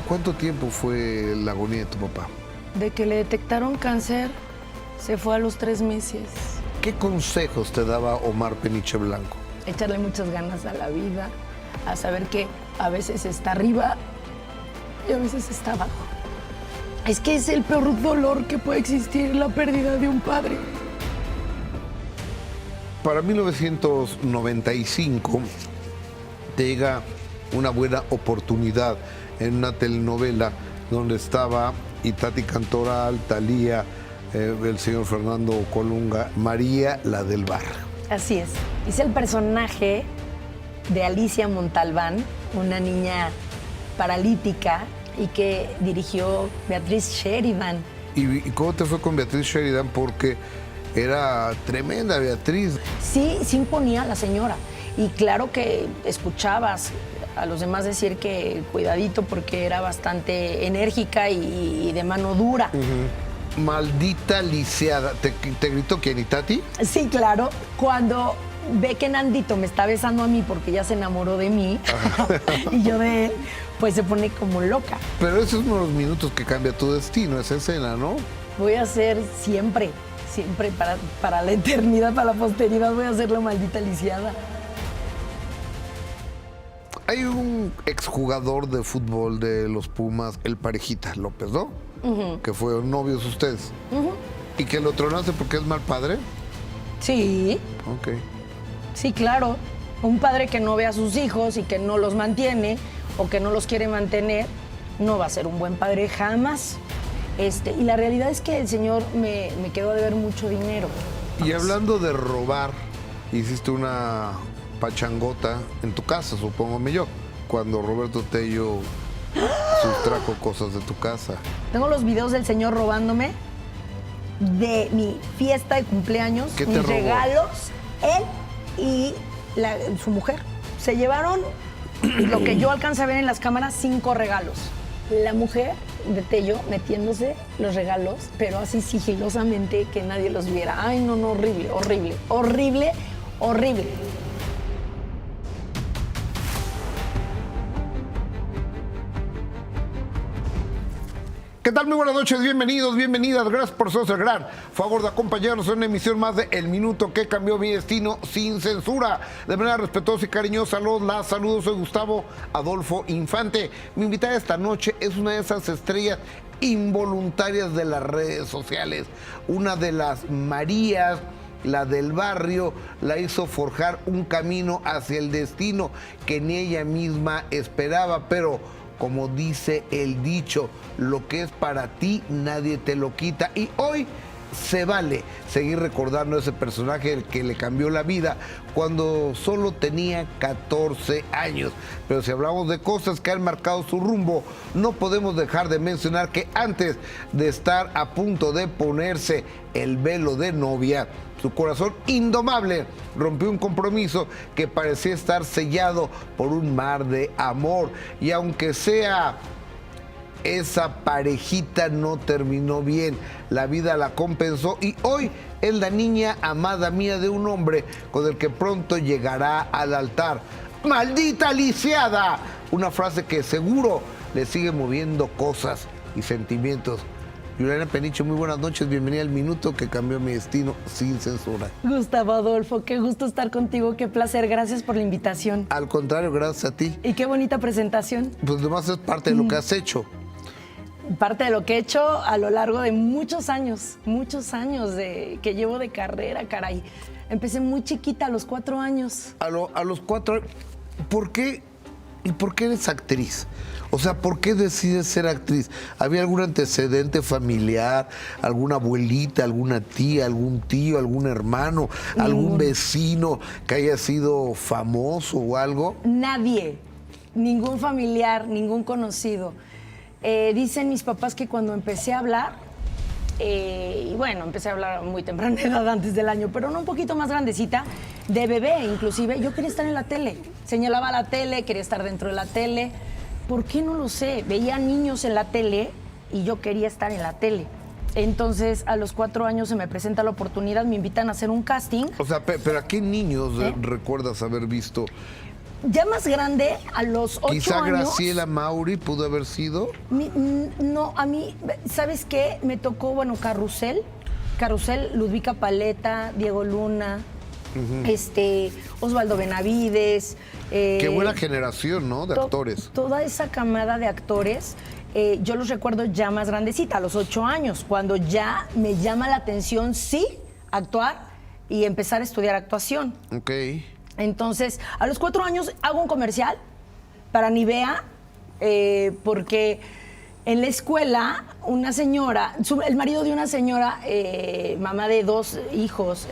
¿Cuánto tiempo fue la agonía de tu papá? De que le detectaron cáncer, se fue a los 3 meses. ¿Qué consejos te daba Omar Peniche Blanco? Echarle muchas ganas a la vida, a saber que a veces está arriba y a veces está abajo. Es que es el peor dolor que puede existir, la pérdida de un padre. Para 1995 te llega una buena oportunidad en una telenovela donde estaba Itati Cantoral, Thalía, el señor Fernando Colunga, María, la del barrio. Así es. Hice el personaje de Alicia Montalbán, una niña paralítica y que dirigió Beatriz Sheridan. ¿Y cómo te fue con Beatriz Sheridan? Porque era tremenda Beatriz. Sí, sí imponía a la señora. Y claro que escuchabas a los demás decir que cuidadito porque era bastante enérgica y de mano dura. Maldita lisiada. ¿Te gritó quién, Itati? Sí, claro. Cuando ve que Nandito me está besando a mí porque ya se enamoró de mí y yo de él, pues se pone como loca. Pero esos son los minutos que cambia tu destino, esa escena, ¿no? Voy a ser siempre para la eternidad, para la posteridad, voy a ser la maldita lisiada. Hay un exjugador de fútbol de los Pumas, el Parejita López, ¿no? Que fueron novios ustedes. ¿Y que lo tronaste porque es mal padre? Sí. Ok. Sí, claro. Un padre que no ve a sus hijos y que no los mantiene o que no los quiere mantener, no va a ser un buen padre jamás. Y la realidad es que el señor me quedó a deber mucho dinero. Y hablando de robar, hiciste una pachangota en tu casa, supóngome yo, cuando Roberto Tello sustrajo cosas de tu casa. Tengo los videos del señor robándome de mi fiesta de cumpleaños, ¿Qué te mis robó? regalos, él y su mujer. Se llevaron lo que yo alcancé a ver en las cámaras, 5 regalos. La mujer de Tello metiéndose los regalos, pero así sigilosamente que nadie los viera. Ay, no, horrible, horrible, horrible, horrible. ¿Qué tal? Muy buenas noches, bienvenidos, bienvenidas. Gracias por ser el gran favor de acompañarnos en una emisión más de El Minuto que Cambió Mi Destino sin censura. De manera respetuosa y cariñosa las saludos. Soy Gustavo Adolfo Infante. Mi invitada esta noche es una de esas estrellas involuntarias de las redes sociales. Una de las Marías, la del barrio, la hizo forjar un camino hacia el destino que ni ella misma esperaba, pero como dice el dicho, lo que es para ti nadie te lo quita. Y hoy se vale seguir recordando a ese personaje el que le cambió la vida cuando solo tenía 14 años. Pero si hablamos de cosas que han marcado su rumbo, no podemos dejar de mencionar que antes de estar a punto de ponerse el velo de novia, su corazón indomable rompió un compromiso que parecía estar sellado por un mar de amor. Y aunque sea esa parejita no terminó bien, la vida la compensó y hoy es la niña amada mía de un hombre con el que pronto llegará al altar. ¡Maldita lisiada! Una frase que seguro le sigue moviendo cosas y sentimientos. Juliana Peniche, muy buenas noches, bienvenida al Minuto que Cambió Mi Destino sin censura. Gustavo Adolfo, qué gusto estar contigo, qué placer, gracias por la invitación. Al contrario, gracias a ti. Y qué bonita presentación. Pues además es parte de lo que has hecho. Parte de lo que he hecho a lo largo de muchos años que llevo de carrera, caray. Empecé muy chiquita, a los 4 años. A los 4, ¿por qué? ¿Y por qué eres actriz? O sea, ¿por qué decides ser actriz? ¿Había algún antecedente familiar, alguna abuelita, alguna tía, algún tío, algún hermano, algún vecino que haya sido famoso o algo? Nadie, ningún familiar, ningún conocido. Dicen mis papás que cuando empecé a hablar, y bueno, empecé a hablar muy temprana edad, antes del año, pero no un poquito más grandecita, de bebé inclusive, yo quería estar en la tele. Señalaba la tele, quería estar dentro de la tele. ¿Por qué? No lo sé. Veía niños en la tele y yo quería estar en la tele. Entonces, a los 4 años se me presenta la oportunidad, me invitan a hacer un casting. O sea, pero ¿a qué niños recuerdas haber visto ya más grande, a los 8 Quizá años... Graciela Mauri pudo haber sido. No, a mí, ¿sabes qué? Me tocó, bueno, Carrusel, Ludvika Paleta, Diego Luna, Osvaldo Benavides. Qué buena generación, ¿no? De actores. Toda esa camada de actores, yo los recuerdo ya más grandecita, a los 8 años, cuando ya me llama la atención, sí, actuar y empezar a estudiar actuación. Ok. Entonces, a los 4 años hago un comercial para Nivea, porque en la escuela una señora, el marido de una señora, mamá de 2 hijos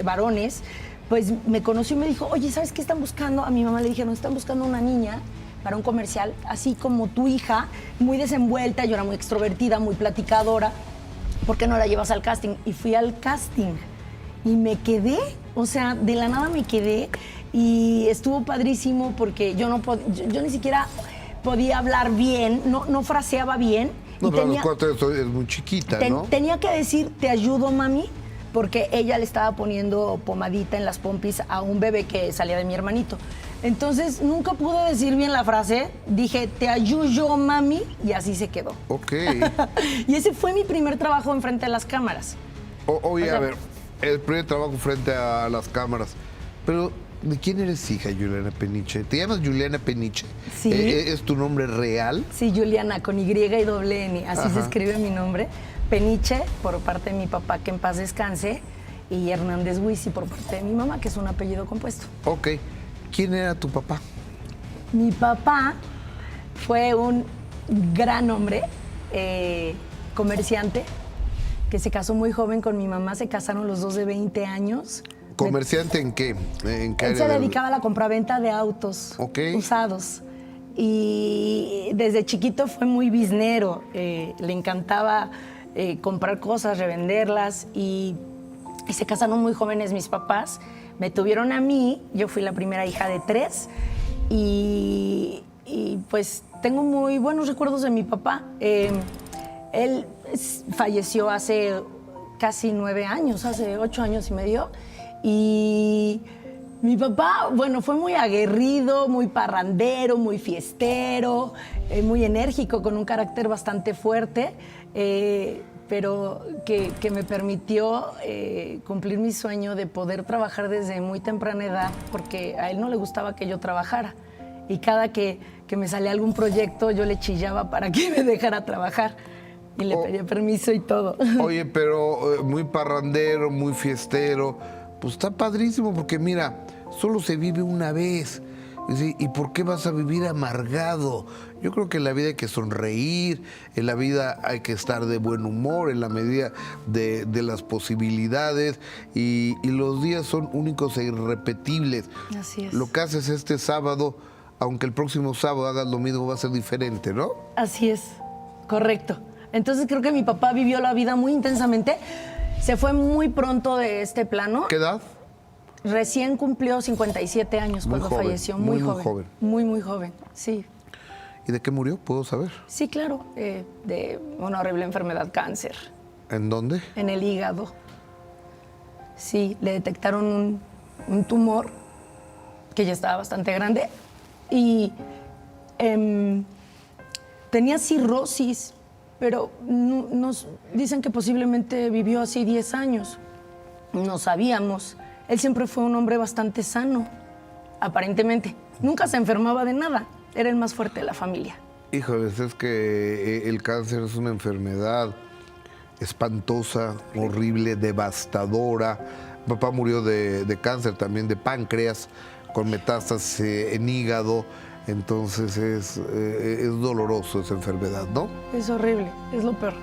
varones, pues me conoció y me dijo, oye, ¿sabes qué están buscando? A mi mamá le dijeron, están buscando una niña para un comercial, así como tu hija, muy desenvuelta, yo era muy extrovertida, muy platicadora, ¿por qué no la llevas al casting? Y fui al casting y me quedé, o sea, de la nada me quedé y estuvo padrísimo porque yo ni siquiera podía hablar bien, no fraseaba bien. No, y pero a los 4 años es muy chiquita, ¿no? Tenía que decir, te ayudo, mami, porque ella le estaba poniendo pomadita en las pompis a un bebé que salía de mi hermanito. Entonces, nunca pude decir bien la frase. Dije, te ayudo, mami, y así se quedó. Ok. Y ese fue mi primer trabajo enfrente de las cámaras. Oye, a ver, el primer trabajo frente a las cámaras. Pero, ¿de quién eres hija, Juliana Peniche? ¿Te llamas Juliana Peniche? Sí. ¿Es tu nombre real? Sí, Juliana, con Y y doble N. Así se escribe mi nombre. Peniche, por parte de mi papá, que en paz descanse. Y Hernández Huisi, por parte de mi mamá, que es un apellido compuesto. Ok. ¿Quién era tu papá? Mi papá fue un gran hombre, comerciante, que se casó muy joven con mi mamá. Se casaron los dos de 20 años. ¿Comerciante en qué? ¿En qué Él área se dedicaba a la compraventa de autos usados. Y desde chiquito fue muy biznero. Le encantaba comprar cosas, revenderlas. Y se casaron muy jóvenes mis papás. Me tuvieron a mí, yo fui la primera hija de 3. Y pues tengo muy buenos recuerdos de mi papá. Él falleció hace casi 9 años, hace 8 años y medio. Y mi papá, bueno, fue muy aguerrido, muy parrandero, muy fiestero, muy enérgico, con un carácter bastante fuerte, pero que me permitió cumplir mi sueño de poder trabajar desde muy temprana edad, porque a él no le gustaba que yo trabajara. Y cada que me salía algún proyecto, yo le chillaba para que me dejara trabajar. Y le pedía permiso y todo. Oye, pero muy parrandero, muy fiestero. Pues está padrísimo porque mira, solo se vive una vez. ¿Y por qué vas a vivir amargado? Yo creo que en la vida hay que sonreír, en la vida hay que estar de buen humor, en la medida de las posibilidades, y los días son únicos e irrepetibles. Así es. Lo que haces este sábado, aunque el próximo sábado hagas lo mismo, va a ser diferente, ¿no? Así es, correcto. Entonces creo que mi papá vivió la vida muy intensamente. Se fue muy pronto de este plano. ¿Qué edad? Recién cumplió 57 años cuando falleció, muy joven. Muy joven, sí. ¿Y de qué murió? ¿Puedo saber? Sí, claro, de una horrible enfermedad, cáncer. ¿En dónde? En el hígado. Sí, le detectaron un tumor que ya estaba bastante grande y tenía cirrosis, pero nos dicen que posiblemente vivió así 10 años. No sabíamos. Él siempre fue un hombre bastante sano, aparentemente. Nunca se enfermaba de nada. Era el más fuerte de la familia. Híjoles, es que el cáncer es una enfermedad espantosa, horrible, devastadora. Mi papá murió de cáncer también, de páncreas, con metástasis en hígado. Entonces es doloroso esa enfermedad, ¿no? Es horrible, es lo peor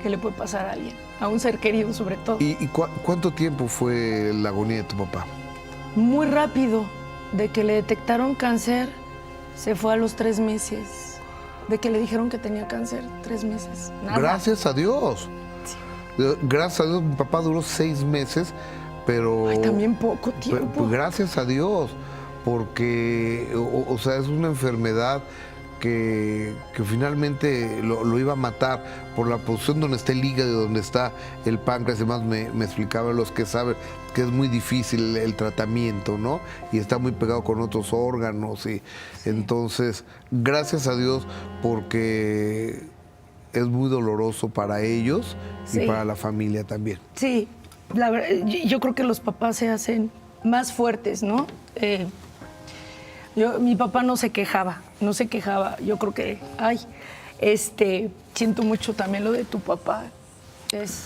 que le puede pasar a alguien, a un ser querido sobre todo. ¿Y cuánto tiempo fue la agonía de tu papá? Muy rápido. De que le detectaron cáncer, se fue a los 3 meses. De que le dijeron que tenía cáncer, 3 meses. Nada. Gracias a Dios. Sí. Gracias a Dios, mi papá duró 6 meses, pero... Ay, también poco tiempo. Pues gracias a Dios, porque, o sea, es una enfermedad que finalmente lo iba a matar por la posición donde está el hígado y donde está el páncreas. Además me explicaban los que saben que es muy difícil el tratamiento, ¿no? Y está muy pegado con otros órganos. Y entonces, gracias a Dios, porque es muy doloroso para ellos y para la familia también. Sí, yo creo que los papás se hacen más fuertes, ¿no? Mi papá no se quejaba. Yo creo que, siento mucho también lo de tu papá. Es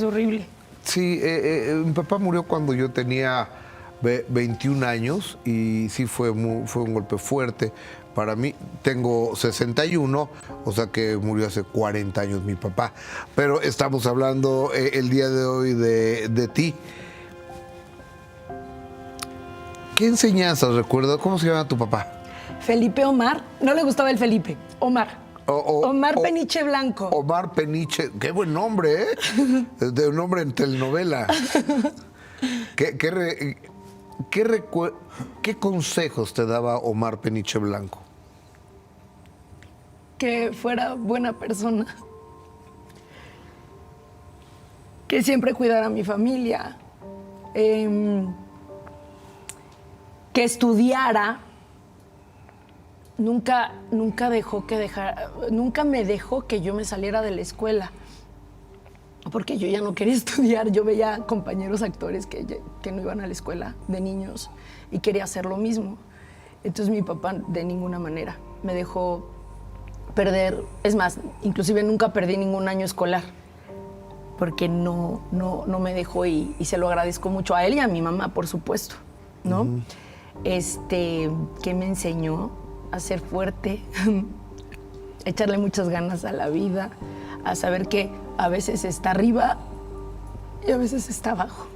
horrible. Sí, mi papá murió cuando yo tenía 21 años y sí fue un golpe fuerte para mí. Tengo 61, o sea que murió hace 40 años mi papá. Pero estamos hablando el día de hoy de ti. ¿Qué enseñanzas recuerdas? ¿Cómo se llama tu papá? Felipe Omar. No le gustaba el Felipe. Omar. Omar Peniche Blanco. Omar Peniche. Qué buen nombre, ¿eh? De un nombre en telenovela. ¿Qué consejos te daba Omar Peniche Blanco? Que fuera buena persona. Que siempre cuidara a mi familia. Que estudiara. Nunca me dejó que yo me saliera de la escuela, porque yo ya no quería estudiar. Yo veía compañeros actores que no iban a la escuela de niños y quería hacer lo mismo. Entonces mi papá de ninguna manera me dejó perder. Es más, inclusive nunca perdí ningún año escolar, porque no me dejó y se lo agradezco mucho a él y a mi mamá, por supuesto, ¿no? Que me enseñó a ser fuerte, a echarle muchas ganas a la vida, a saber que a veces está arriba y a veces está abajo,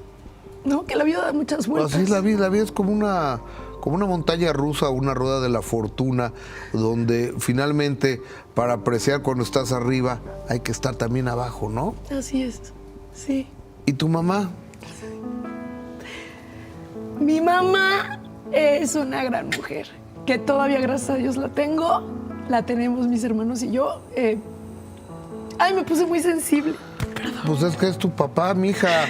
¿no? Que la vida da muchas vueltas. Así es la vida es como una montaña rusa, una rueda de la fortuna, donde finalmente para apreciar cuando estás arriba hay que estar también abajo, ¿no? Así es, sí. ¿Y tu mamá? Mi mamá es una gran mujer, que todavía, gracias a Dios, la tenemos mis hermanos y yo. Me puse muy sensible. Perdón. Pues es que es tu papá, mija.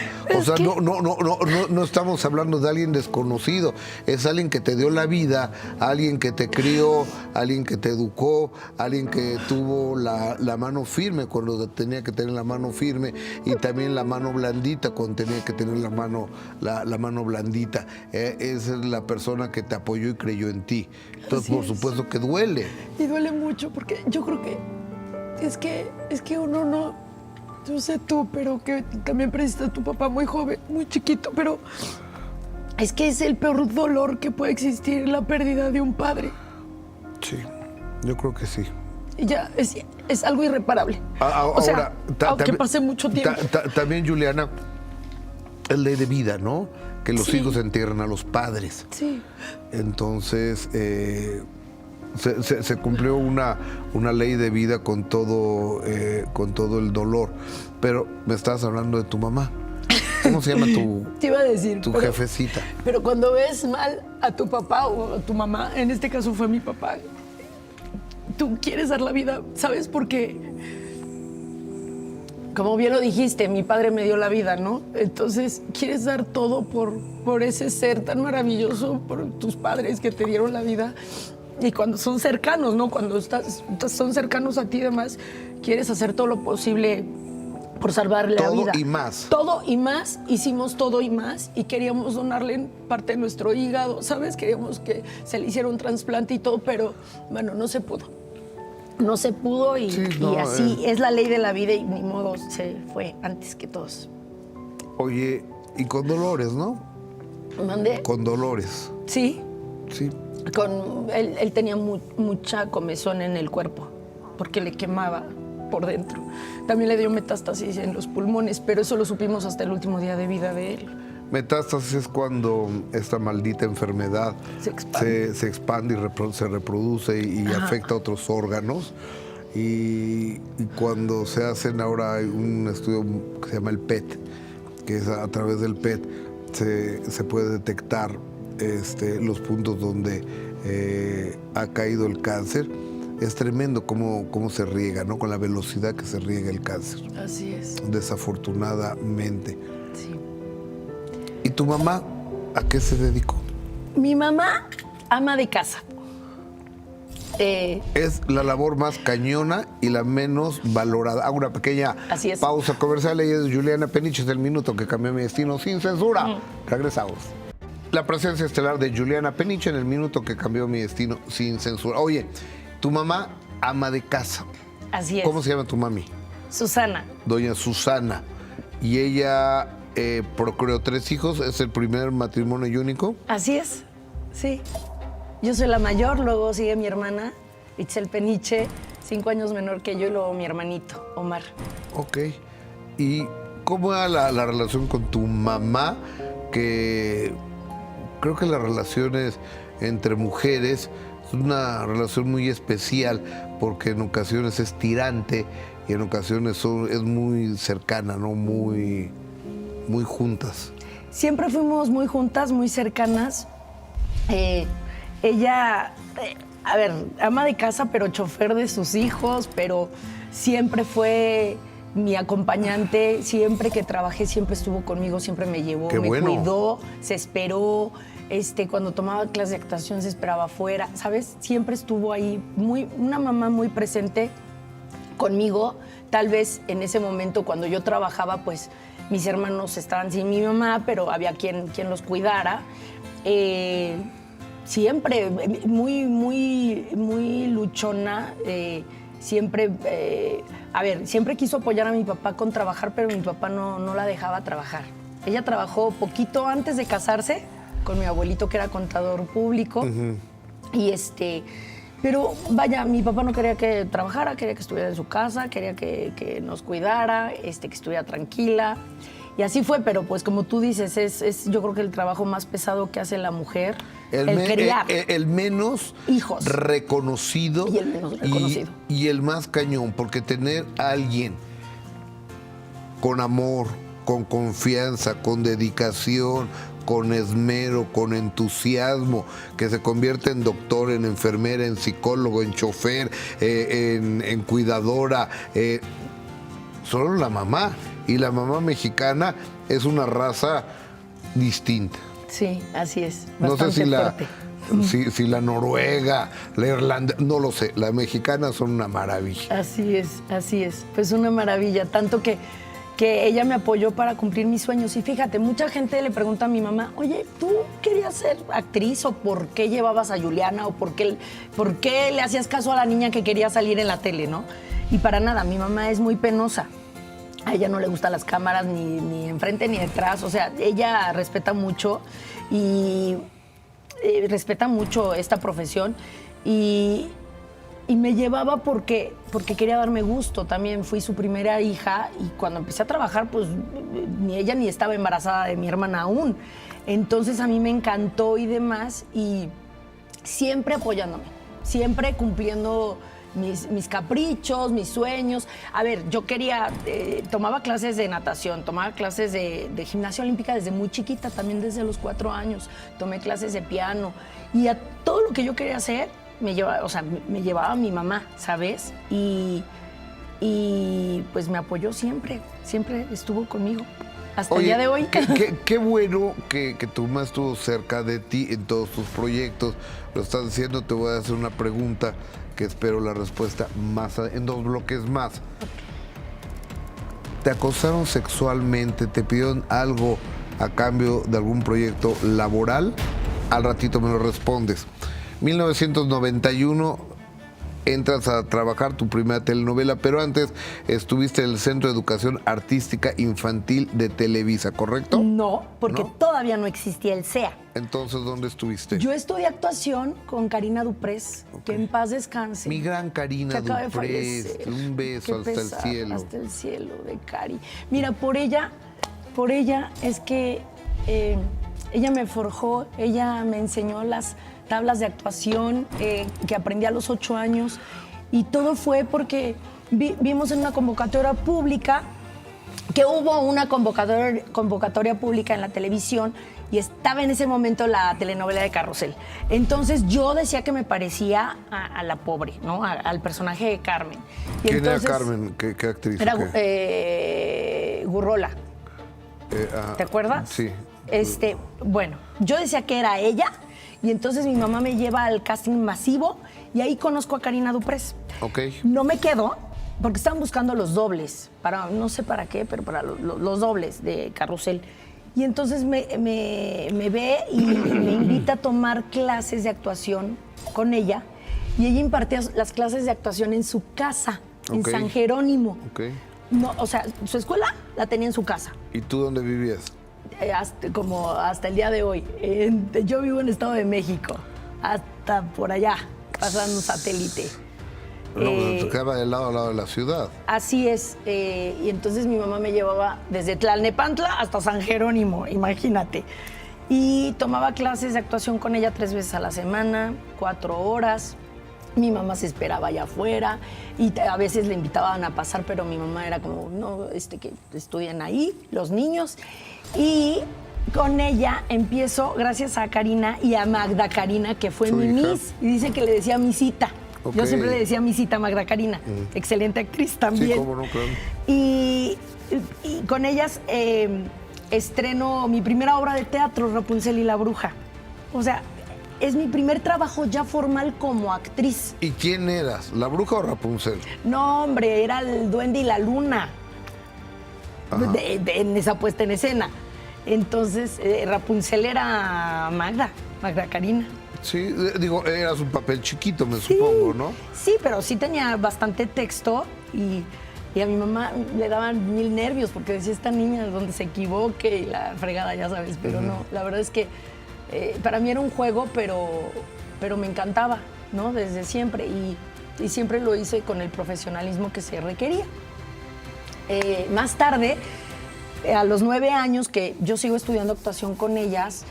No estamos hablando de alguien desconocido. Es alguien que te dio la vida, alguien que te crió, alguien que te educó, alguien que tuvo la mano firme cuando tenía que tener la mano firme y también la mano blandita cuando tenía que tener la mano blandita. Es la persona que te apoyó y creyó en ti. Entonces, por supuesto que duele. Y duele mucho porque yo creo que es que uno no... Yo sé tú, pero que también perdiste a tu papá muy joven, muy chiquito, pero es que es el peor dolor que puede existir, la pérdida de un padre. Sí, yo creo que sí. Y ya, es algo irreparable. Aunque pase mucho tiempo. También, Juliana, es ley de vida, ¿no? Que los hijos entierran a los padres. Sí. Entonces, se cumplió una ley de vida con todo el dolor. Pero me estabas hablando de tu mamá. ¿Cómo se llama Te iba a decir, tu jefecita? Pero cuando ves mal a tu papá o a tu mamá, en este caso fue mi papá, tú quieres dar la vida, ¿sabes? Porque, como bien lo dijiste, mi padre me dio la vida, ¿no? Entonces, quieres dar todo por ese ser tan maravilloso, por tus padres que te dieron la vida. Y cuando son cercanos, ¿no? Cuando son cercanos a ti y demás, quieres hacer todo lo posible por salvarle la vida. Todo y más. Todo y más, hicimos todo y más y queríamos donarle parte de nuestro hígado, ¿sabes? Queríamos que se le hiciera un trasplante y todo, pero bueno, no se pudo. No se pudo y así es la ley de la vida y ni modo, se fue antes que todos. Oye, y con dolores, ¿no? ¿Mandé? Con dolores. Sí. Sí. Él tenía mucha comezón en el cuerpo porque le quemaba por dentro. También le dio metástasis en los pulmones, pero eso lo supimos hasta el último día de vida de él. Metástasis es cuando esta maldita enfermedad se expande y se reproduce y afecta a otros órganos. Y cuando se hacen ahora hay un estudio que se llama el PET, que es a través del PET se puede detectar los puntos donde ha caído el cáncer es tremendo cómo se riega, ¿no? Con la velocidad que se riega el cáncer. Así es. Desafortunadamente. Sí. ¿Y tu mamá a qué se dedicó? Mi mamá, ama de casa. Es la labor más cañona y la menos valorada. Hago una pequeña Así es. pausa comercial. Ella es Juliana Peniche, es el minuto que cambió mi destino sin censura. Regresamos. La presencia estelar de Juliana Peniche en el minuto que cambió mi destino sin censura. Oye, tu mamá, ama de casa. Así es. ¿Cómo se llama tu mami? Susana. Doña Susana. Y ella procreó 3 hijos. ¿Es el primer matrimonio y único? Así es, sí. Yo soy la mayor, luego sigue mi hermana, Itzel Peniche, 5 años menor que yo, y luego mi hermanito, Omar. Ok. ¿Y cómo era la relación con tu mamá? Que creo que las relaciones entre mujeres es una relación muy especial porque en ocasiones es tirante y en ocasiones es muy cercana, ¿no? Muy juntas. Siempre fuimos muy juntas, muy cercanas. Ella, a ver, ama de casa, pero chofer de sus hijos, pero siempre fue mi acompañante. Siempre que trabajé, siempre estuvo conmigo, siempre me llevó, Qué me bueno. cuidó, se esperó. Cuando tomaba clase de actuación se esperaba afuera, ¿sabes? Siempre estuvo ahí, una mamá muy presente conmigo. Tal vez en ese momento, cuando yo trabajaba, pues mis hermanos estaban sin mi mamá, pero había quien los cuidara. Siempre muy luchona, siempre quiso apoyar a mi papá con trabajar, pero mi papá no la dejaba trabajar. Ella trabajó poquito antes de casarse con mi abuelito, que era contador público. Uh-huh. Pero vaya, mi papá no quería que trabajara, quería que estuviera en su casa, quería que nos cuidara, que estuviera tranquila. Y así fue, pero pues como tú dices, es yo creo que el trabajo más pesado que hace la mujer, el criar. El menos hijos reconocido. Y el menos reconocido. Y el más cañón, porque tener a alguien con amor, con confianza, con dedicación, con esmero, con entusiasmo, que se convierte en doctor, en enfermera, en psicólogo, en chofer, en cuidadora, solo la mamá. Y la mamá mexicana es una raza distinta. Sí, así es. No sé si la noruega, la irlandesa, no lo sé. Las mexicanas son una maravilla. Así es. Pues una maravilla. Tanto que ella me apoyó para cumplir mis sueños. Y fíjate, mucha gente le pregunta a mi mamá, oye, ¿tú querías ser actriz o por qué llevabas a Juliana o por qué le hacías caso a la niña que quería salir en la tele, ¿no? Y para nada, mi mamá es muy penosa. A ella no le gustan las cámaras ni enfrente ni detrás. O sea, ella respeta mucho y respeta mucho esta profesión. Y me llevaba porque quería darme gusto. También fui su primera hija y cuando empecé a trabajar, pues ni ella ni estaba embarazada de mi hermana aún. Entonces a mí me encantó y demás, y siempre apoyándome, siempre cumpliendo mis caprichos, mis sueños. A ver, yo tomaba clases de natación, tomaba clases de gimnasia olímpica desde muy chiquita, también desde los 4 años. Tomé clases de piano y a todo lo que yo quería hacer me llevaba mi mamá, ¿sabes? Y pues me apoyó siempre estuvo conmigo. Hasta el día de hoy. Qué bueno que tu mamá estuvo cerca de ti en todos tus proyectos. Lo estás diciendo, te voy a hacer una pregunta que espero la respuesta en 2 bloques más. ¿Te acosaron sexualmente? ¿Te pidieron algo a cambio de algún proyecto laboral? Al ratito me lo respondes. 1991 entras a trabajar tu primera telenovela, pero antes estuviste en el Centro de Educación Artística Infantil de Televisa, ¿correcto? No, porque todavía no existía el CEA. Entonces, ¿dónde estuviste? Yo estudié actuación con Karina Duprés, que en paz descanse. Mi gran Karina Duprés, un beso hasta el cielo. Hasta el cielo de Cari. Mira, por ella es que ella me forjó, ella me enseñó las tablas de actuación que aprendí a los 8 años, y todo fue porque vimos en una convocatoria pública que hubo una convocatoria pública en la televisión, y estaba en ese momento la telenovela de Carrusel. Entonces yo decía que me parecía a la pobre, ¿no? Al personaje de Carmen. Y ¿Quién entonces, era Carmen? ¿Qué actriz? Era ¿Qué? Gurrola. ¿Te acuerdas? Sí. Bueno, yo decía que era ella y entonces mi mamá me lleva al casting masivo y ahí conozco a Karina Duprés. Ok. No me quedo porque estaban buscando los dobles, no sé para qué, pero para los dobles de Carrusel. Y entonces me ve y me invita a tomar clases de actuación con ella y ella impartía las clases de actuación en su casa, en San Jerónimo. Ok. No, o sea, su escuela la tenía en su casa. ¿Y tú dónde vivías? Hasta el día de hoy. Yo vivo en Estado de México, hasta por allá, pasando un satélite. No, te quedaba de lado a lado de la ciudad. Así es. Y entonces mi mamá me llevaba desde Tlalnepantla hasta San Jerónimo, imagínate. Y tomaba clases de actuación con ella 3 veces a la semana, 4 horas. Mi mamá se esperaba allá afuera y a veces le invitaban a pasar, pero mi mamá era como, no, que estudian ahí los niños. Y con ella empiezo, gracias a Karina y a Magda Karina, que fue mi Miss, y dice que le decía Misita. Okay. Yo siempre le decía Misita a Magda Karina, excelente actriz también. Sí, cómo no, claro. Y con ellas estreno mi primera obra de teatro, Rapunzel y la Bruja. O sea, es mi primer trabajo ya formal como actriz. ¿Y quién eras? ¿La Bruja o Rapunzel? No, hombre, era el Duende y la Luna. En esa puesta en escena. Entonces, Rapunzel era Magda Karina. Sí, digo, eras un papel chiquito, me supongo, ¿no? Sí, pero sí tenía bastante texto y a mi mamá le daban 1000 nervios porque decía, esta niña donde se equivoque y la fregada, ya sabes, pero no, la verdad es que para mí era un juego, pero me encantaba, ¿no? Desde siempre y siempre lo hice con el profesionalismo que se requería. Más tarde, a los 9 años que yo sigo estudiando actuación con ellas,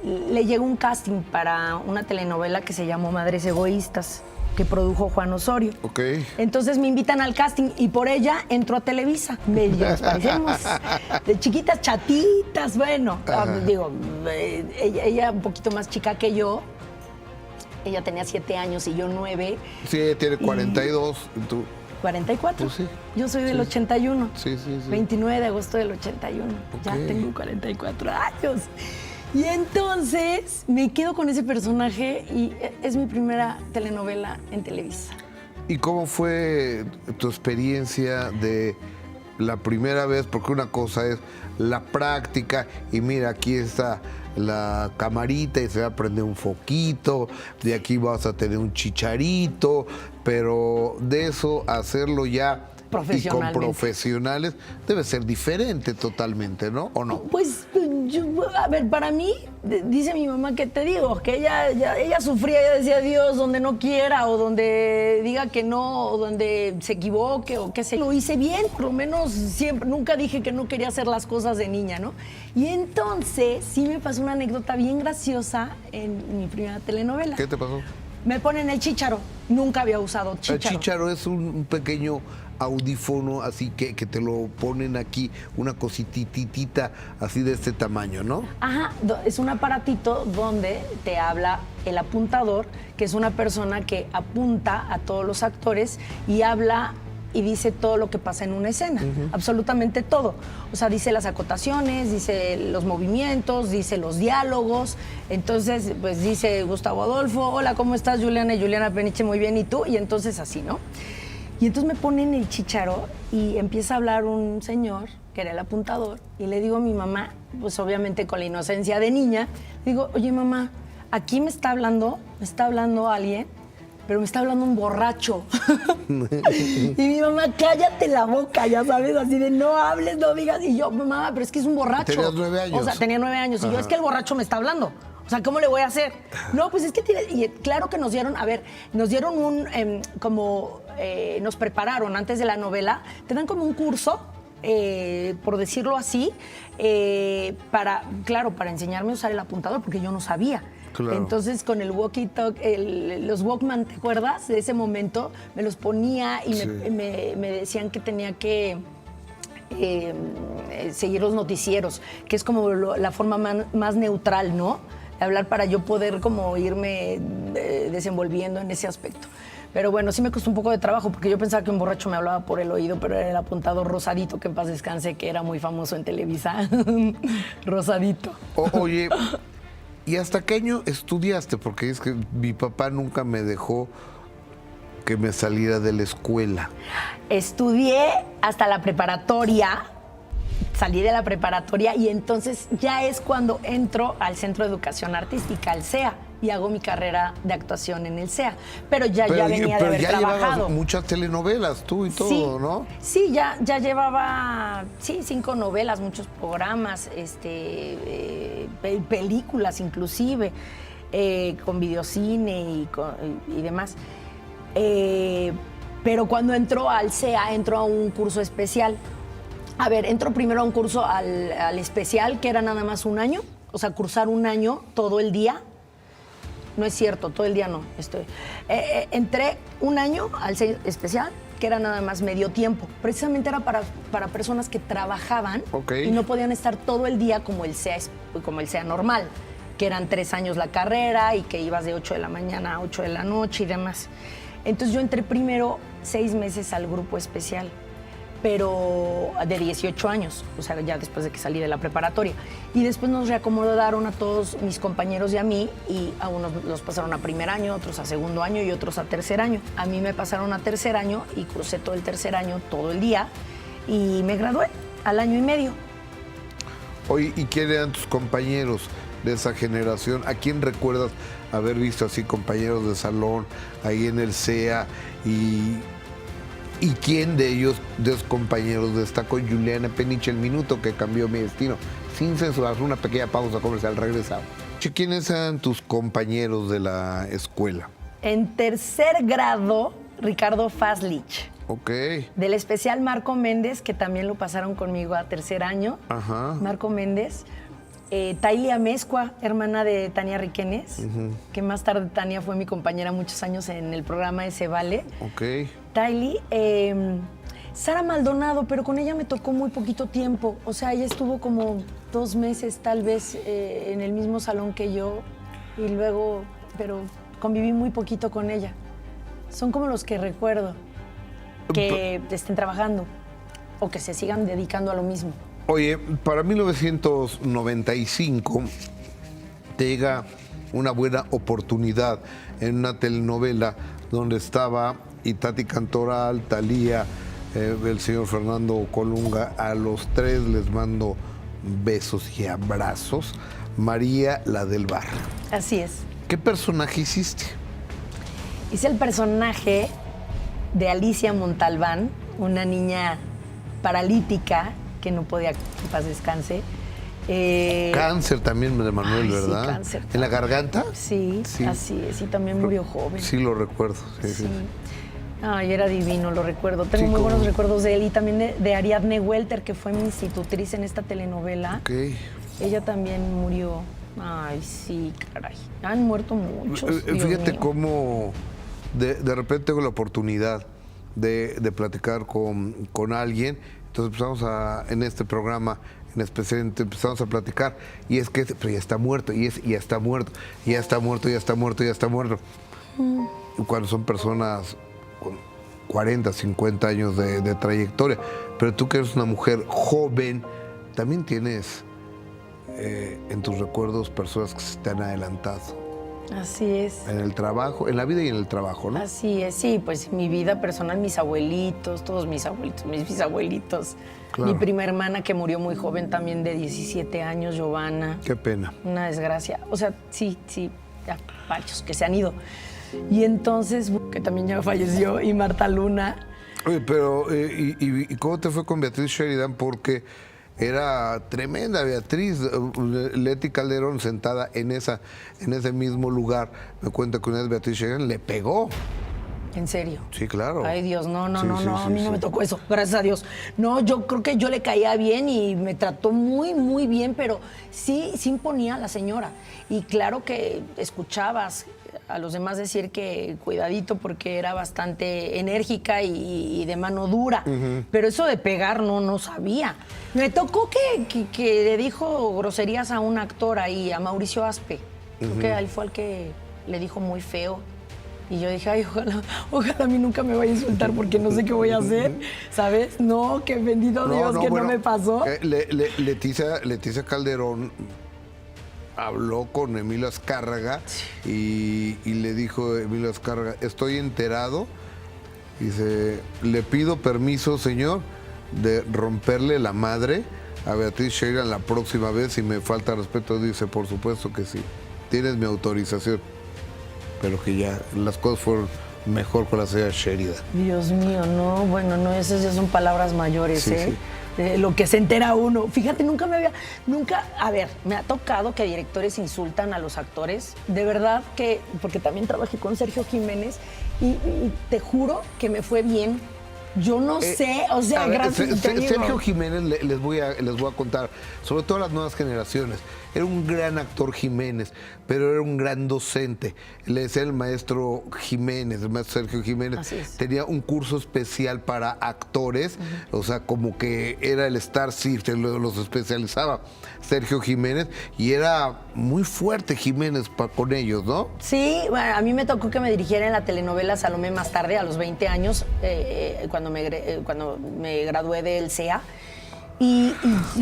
le llegó un casting para una telenovela que se llamó Madres Egoístas, que produjo Juan Osorio. Ok. Entonces me invitan al casting y por ella entro a Televisa. Nos parecemos de chiquitas, chatitas, bueno. Digo, ella un poquito más chica que yo. Ella tenía 7 años y yo 9. Sí, ella tiene 42. ¿Tú? 44. Pues sí. Yo soy del 81. Sí. 29 de agosto del 81. Ya tengo 44 años. Y entonces me quedo con ese personaje y es mi primera telenovela en Televisa. ¿Y cómo fue tu experiencia de la primera vez? Porque una cosa es la práctica y mira, aquí está la camarita y se va a prender un foquito, de aquí vas a tener un chicharito, pero de eso a hacerlo ya y con profesionales debe ser diferente totalmente, ¿no? ¿O no? Pues, a ver, para mí, dice mi mamá, que te digo, que ella sufría, ella decía Dios donde no quiera, o donde diga que no, o donde se equivoque, o qué sé. Lo hice bien, por lo menos siempre, nunca dije que no quería hacer las cosas de niña, ¿no? Y entonces sí me pasó una anécdota bien graciosa en mi primera telenovela. ¿Qué te pasó? Me ponen el chícharo, nunca había usado chícharo. El chícharo es un pequeño audífono, así que te lo ponen aquí, una cosititita así de este tamaño, ¿no? Ajá, es un aparatito donde te habla el apuntador, que es una persona que apunta a todos los actores y habla y dice todo lo que pasa en una escena, absolutamente todo. O sea, dice las acotaciones, dice los movimientos, dice los diálogos. Entonces, pues dice Gustavo Adolfo, hola, ¿cómo estás, Juliana? Y Juliana Peniche, muy bien, ¿y tú? Y entonces así, ¿no? Y entonces me ponen el chícharo y empieza a hablar un señor, que era el apuntador, y le digo a mi mamá, pues obviamente con la inocencia de niña, digo, oye mamá, aquí me está hablando alguien, pero me está hablando un borracho. Y mi mamá, cállate la boca, ya sabes, así de no hables, no digas. Y yo, mamá, pero es que es un borracho. ¿Tenías 9 años? O sea, tenía 9 años. Y yo, es que el borracho me está hablando. O sea, ¿cómo le voy a hacer? No, pues es que y claro que nos dieron un, nos prepararon antes de la novela, te dan como un curso, por decirlo así, para enseñarme a usar el apuntador, porque yo no sabía. Claro. Entonces, con el walkie-talkie, los Walkman, ¿te acuerdas? De ese momento, me los ponía y me decían que tenía que seguir los noticieros, que es como la forma más neutral, ¿no? De hablar para yo poder como irme desenvolviendo en ese aspecto. Pero bueno, sí me costó un poco de trabajo porque yo pensaba que un borracho me hablaba por el oído, pero era el apuntador Rosadito, que en paz descanse, que era muy famoso en Televisa. Rosadito. Oye, ¿y hasta qué año estudiaste? Porque es que mi papá nunca me dejó que me saliera de la escuela. Estudié hasta la preparatoria, salí de la preparatoria y entonces ya es cuando entro al Centro de Educación Artística, al CEA, y hago mi carrera de actuación en el CEA. Pero ya venía de haber trabajado. Llevabas muchas telenovelas tú y todo, sí, ¿no? Sí, ya llevaba 5 novelas, muchos programas, películas inclusive, con videocine y demás. Pero cuando entró al CEA, entró a un curso especial. A ver, entró primero a un curso al especial, que era nada más un año, o sea, cursar un año todo el día. No es cierto, todo el día no. Entré un año al CEA especial, que era nada más medio tiempo. Precisamente era para personas que trabajaban y no podían estar todo el día como el CEA normal, que eran 3 años la carrera y que ibas de 8 de la mañana a 8 de la noche y demás. Entonces yo entré primero 6 meses al grupo especial, pero de 18 años, o sea, ya después de que salí de la preparatoria. Y después nos reacomodaron a todos mis compañeros y a mí, y a unos los pasaron a primer año, otros a segundo año y otros a tercer año. A mí me pasaron a tercer año y crucé todo el tercer año, todo el día, y me gradué al año y medio. Oye, ¿y quién eran tus compañeros de esa generación? ¿A quién recuerdas haber visto así compañeros de salón ahí en el CEA? ¿Y quién de ellos, de esos compañeros, destacó? Juliana Peniche, El minuto que cambió mi destino? Sin censurar, una pequeña pausa comercial, regresamos. ¿Quiénes eran tus compañeros de la escuela? En tercer grado, Ricardo Faslich. Ok. Del especial, Marco Méndez, que también lo pasaron conmigo a tercer año. Ajá. Marco Méndez. Taily Amezcua, hermana de Tania Riquenes, que más tarde Tania fue mi compañera muchos años en el programa de Se Vale. Ok. Taily, Sara Maldonado, pero con ella me tocó muy poquito tiempo. O sea, ella estuvo como 2 meses tal vez en el mismo salón que yo y luego, pero conviví muy poquito con ella. Son como los que recuerdo que estén trabajando o que se sigan dedicando a lo mismo. Oye, para 1995 te llega una buena oportunidad en una telenovela donde estaba Itati Cantoral, Thalía, el señor Fernando Colunga. A los 3 les mando besos y abrazos. María, la del barrio. Así es. ¿Qué personaje hiciste? Hice el personaje de Alicia Montalbán, una niña paralítica que no podía, en paz descanse. Cáncer también de Manuel, ¿verdad? Sí, cáncer. ¿En la garganta? Sí, así es, y también murió joven. Sí, lo recuerdo. Sí. Ay, era divino, lo recuerdo. Tengo muy buenos recuerdos de él y también de Ariadne Welter, que fue mi institutriz en esta telenovela. Ok. Ella también murió. Ay, sí, caray. Han muerto muchos. Fíjate cómo de repente tengo la oportunidad de platicar con alguien. Entonces empezamos en este programa en especial empezamos a platicar y es que pero ya está muerto, ya está muerto, ya está muerto, ya está muerto, ya está muerto. Y cuando son personas con 40, 50 años de trayectoria, pero tú que eres una mujer joven, también tienes en tus recuerdos personas que se te han adelantado. Así es. En el trabajo, en la vida y en el trabajo, ¿no? Así es, sí, pues mi vida personal, mis abuelitos, todos mis abuelitos, mis bisabuelitos. Claro. Mi prima hermana que murió muy joven también de 17 años, Giovanna. Qué pena. Una desgracia. O sea, sí, ya varios que se han ido. Y entonces, que también ya falleció, y Marta Luna. Oye, pero, ¿y cómo te fue con Beatriz Sheridan? Porque era tremenda Beatriz. Leti Calderón sentada en ese mismo lugar, me cuenta que una vez Beatriz Sheridan le pegó. ¿En serio? Sí, claro. Ay, Dios, no, a mí no me tocó eso, gracias a Dios. No, yo creo que yo le caía bien y me trató muy, muy bien, pero sí imponía a la señora. Y claro que escuchabas a los demás decir que cuidadito porque era bastante enérgica y de mano dura. Pero eso de pegar no sabía. Me tocó que le dijo groserías a un actor ahí, a Mauricio Aspe. Creo que él fue el que le dijo muy feo. Y yo dije, ay, ojalá a mí nunca me vaya a insultar porque no sé qué voy a hacer, ¿sabes? No, que bendito Dios que bueno, no me pasó. Leticia Calderón habló con Emilio Azcárraga y le dijo Emilio Azcárraga, estoy enterado, dice, le pido permiso, señor, de romperle la madre a Beatriz Sheridan la próxima vez si me falta respeto. Dice, por supuesto que sí, tienes mi autorización. Pero que ya las cosas fueron mejor con la señora Sheridan. Dios mío, no, bueno, no, esas ya son palabras mayores, sí, ¿eh? Sí. Lo que se entera uno. Fíjate, a ver, me ha tocado que directores insultan a los actores. De verdad que, porque también trabajé con Sergio Jiménez y te juro que me fue bien. Yo no sé, o sea, gracias. Sergio Jiménez, les voy a contar, sobre todo a las nuevas generaciones. Era un gran actor Jiménez, pero era un gran docente. Le decía el maestro Jiménez, el maestro Sergio Jiménez. Tenía un curso especial para actores, o sea, como que era el Star Circle, los especializaba Sergio Jiménez, y era muy fuerte Jiménez con ellos, ¿no? Sí, bueno, a mí me tocó que me dirigiera en la telenovela Salomé más tarde, a los 20 años, cuando me gradué del CEA. Y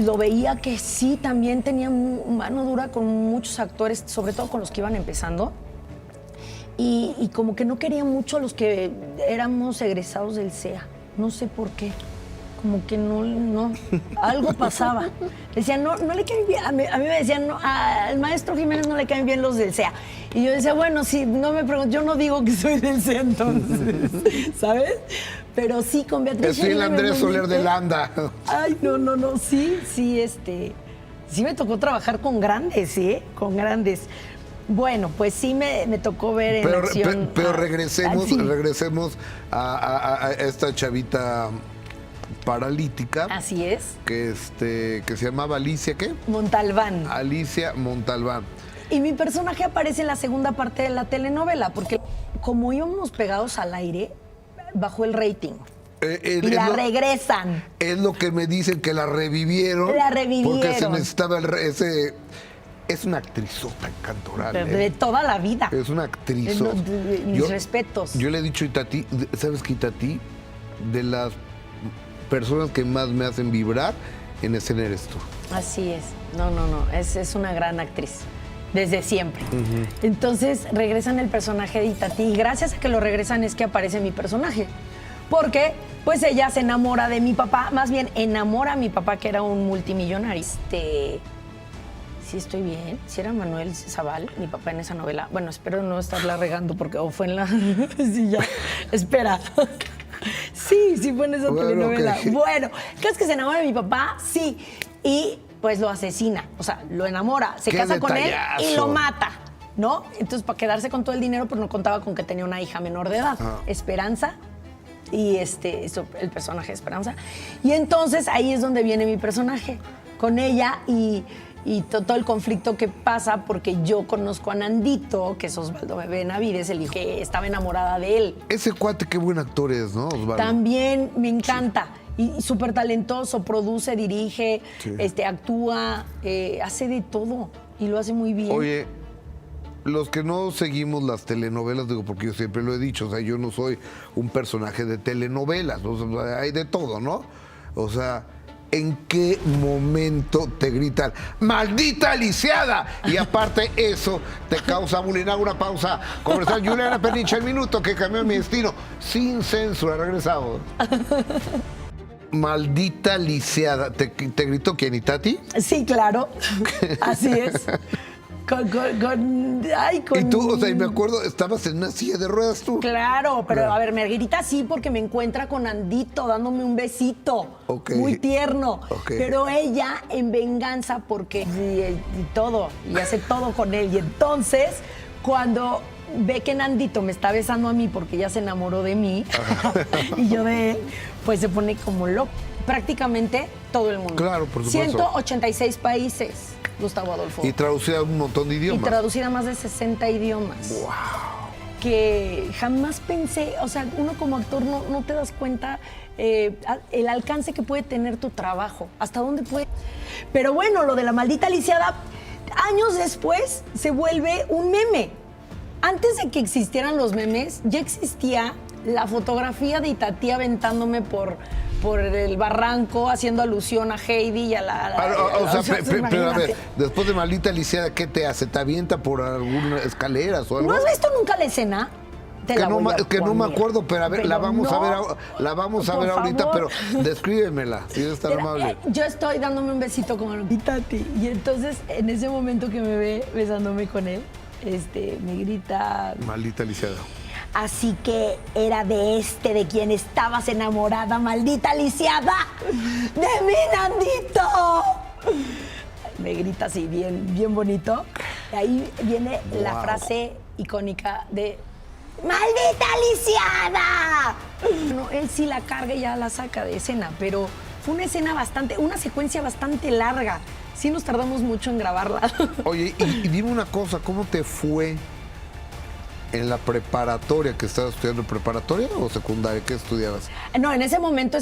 lo veía que sí, también tenía mano dura con muchos actores, sobre todo con los que iban empezando. Y como que no quería mucho a los que éramos egresados del CEA. No sé por qué. Como que no, algo pasaba. Decían, no le caen bien. A mí me decían, no, al maestro Jiménez no le caen bien los del CEA. Y yo decía, bueno, sí, no me pregunto, yo no digo que soy del CEA entonces, ¿sabes? Pero sí, con Beatriz Estoy el Andrés Soler de Landa. Ay, no, sí, sí me tocó trabajar con grandes, ¿eh? Con grandes. Bueno, pues sí me tocó ver en acción. Pero regresemos a esta chavita paralítica. Así es. Que se llamaba Alicia, ¿qué? Montalbán. Alicia Montalbán. Y mi personaje aparece en la segunda parte de la telenovela, porque como íbamos pegados al aire, bajó el rating. Y regresan. Es lo que me dicen, que la revivieron. Porque se necesitaba ese... Es una actrizota encantoral. De toda la vida. Es una actriz. Mis respetos. Yo le he dicho a Itatí, ¿sabes qué, Itatí? De las personas que más me hacen vibrar en escena eres tú. Así es. No. Es una gran actriz. Desde siempre. Entonces regresan el personaje de Itatí y gracias a que lo regresan es que aparece mi personaje. Porque pues ella se enamora de mi papá, más bien enamora a mi papá que era un multimillonario. Sí estoy bien, sí era Manuel Zaval, mi papá en esa novela. Bueno, espero no estarla regando porque fue en la... sí, ya, espera. Sí fue en esa telenovela. Okay. Bueno, ¿qué es que se enamora de mi papá? Sí. Y pues lo asesina, o sea, lo enamora, se casa con él y lo mata, ¿no? Entonces, para quedarse con todo el dinero, pues no contaba con que tenía una hija menor de edad, Esperanza, y el personaje de Esperanza. Y entonces ahí es donde viene mi personaje, con ella y todo el conflicto que pasa porque yo conozco a Nandito, que es Osvaldo Benavides, el hijo que estaba enamorada de él. Ese cuate, qué buen actor es, ¿no, Osvaldo? También me encanta. Sí. Y súper talentoso, produce, dirige, actúa, hace de todo y lo hace muy bien. Oye, los que no seguimos las telenovelas, digo, porque yo siempre lo he dicho, o sea, yo no soy un personaje de telenovelas, o sea, hay de todo, ¿no? O sea, ¿en qué momento te gritan ¡maldita lisiada! Y aparte eso te causa bullying. Hago una pausa comercial. Juliana Pernicha, el minuto que cambió mi destino. Sin censura, regresamos. Maldita lisiada. ¿Te gritó quién, Itatí? Sí, claro. Así es. Y tú, o sea, y me acuerdo, estabas en una silla de ruedas tú. Claro, pero a ver, me grita sí porque me encuentra con Andito dándome un besito. Muy tierno. Pero ella en venganza porque y todo, y hace todo con él. Y entonces, cuando ve que Nandito me está besando a mí porque ella se enamoró de mí y yo de él, pues se pone como loco. Prácticamente todo el mundo. Claro, por supuesto. 186 países. Gustavo Adolfo. Y traducida a un montón de Y idiomas. traducida a más de 60 idiomas. ¡Wow! Que jamás pensé, o sea, uno como actor no te das cuenta el alcance que puede tener tu trabajo, hasta dónde puede. Pero bueno, lo de la maldita lisiada, años después se vuelve un meme. Antes de que existieran los memes, ya existía la fotografía de Itatí aventándome por el barranco, haciendo alusión a Heidi y a la... O sea, pero a ver, después de maldita lisiada, ¿qué te hace? ¿Te avienta por algunas escaleras o algo? ¿No has visto nunca la escena? Te la voy a Que no me poner. acuerdo, pero a ver, la Pero vamos no, a ver, la vamos a por ver ahorita, pero favor. descríbemela, si eres tan amable. Yo estoy dándome un besito con Tati y entonces en ese momento que me ve besándome con él, me grita, Maldita lisiada. así que era de quien estabas enamorada, maldita lisiada, de mí, Nandito. Me grita así bien bonito. Y ahí viene la Wow. frase icónica de ¡maldita lisiada! No, él sí la carga y ya la saca de escena, pero fue una secuencia bastante larga. Sí nos tardamos mucho en grabarla. Oye, y dime una cosa, ¿cómo te fue en la preparatoria que estabas estudiando? ¿Preparatoria o secundaria? ¿Qué estudiabas? No, en ese momento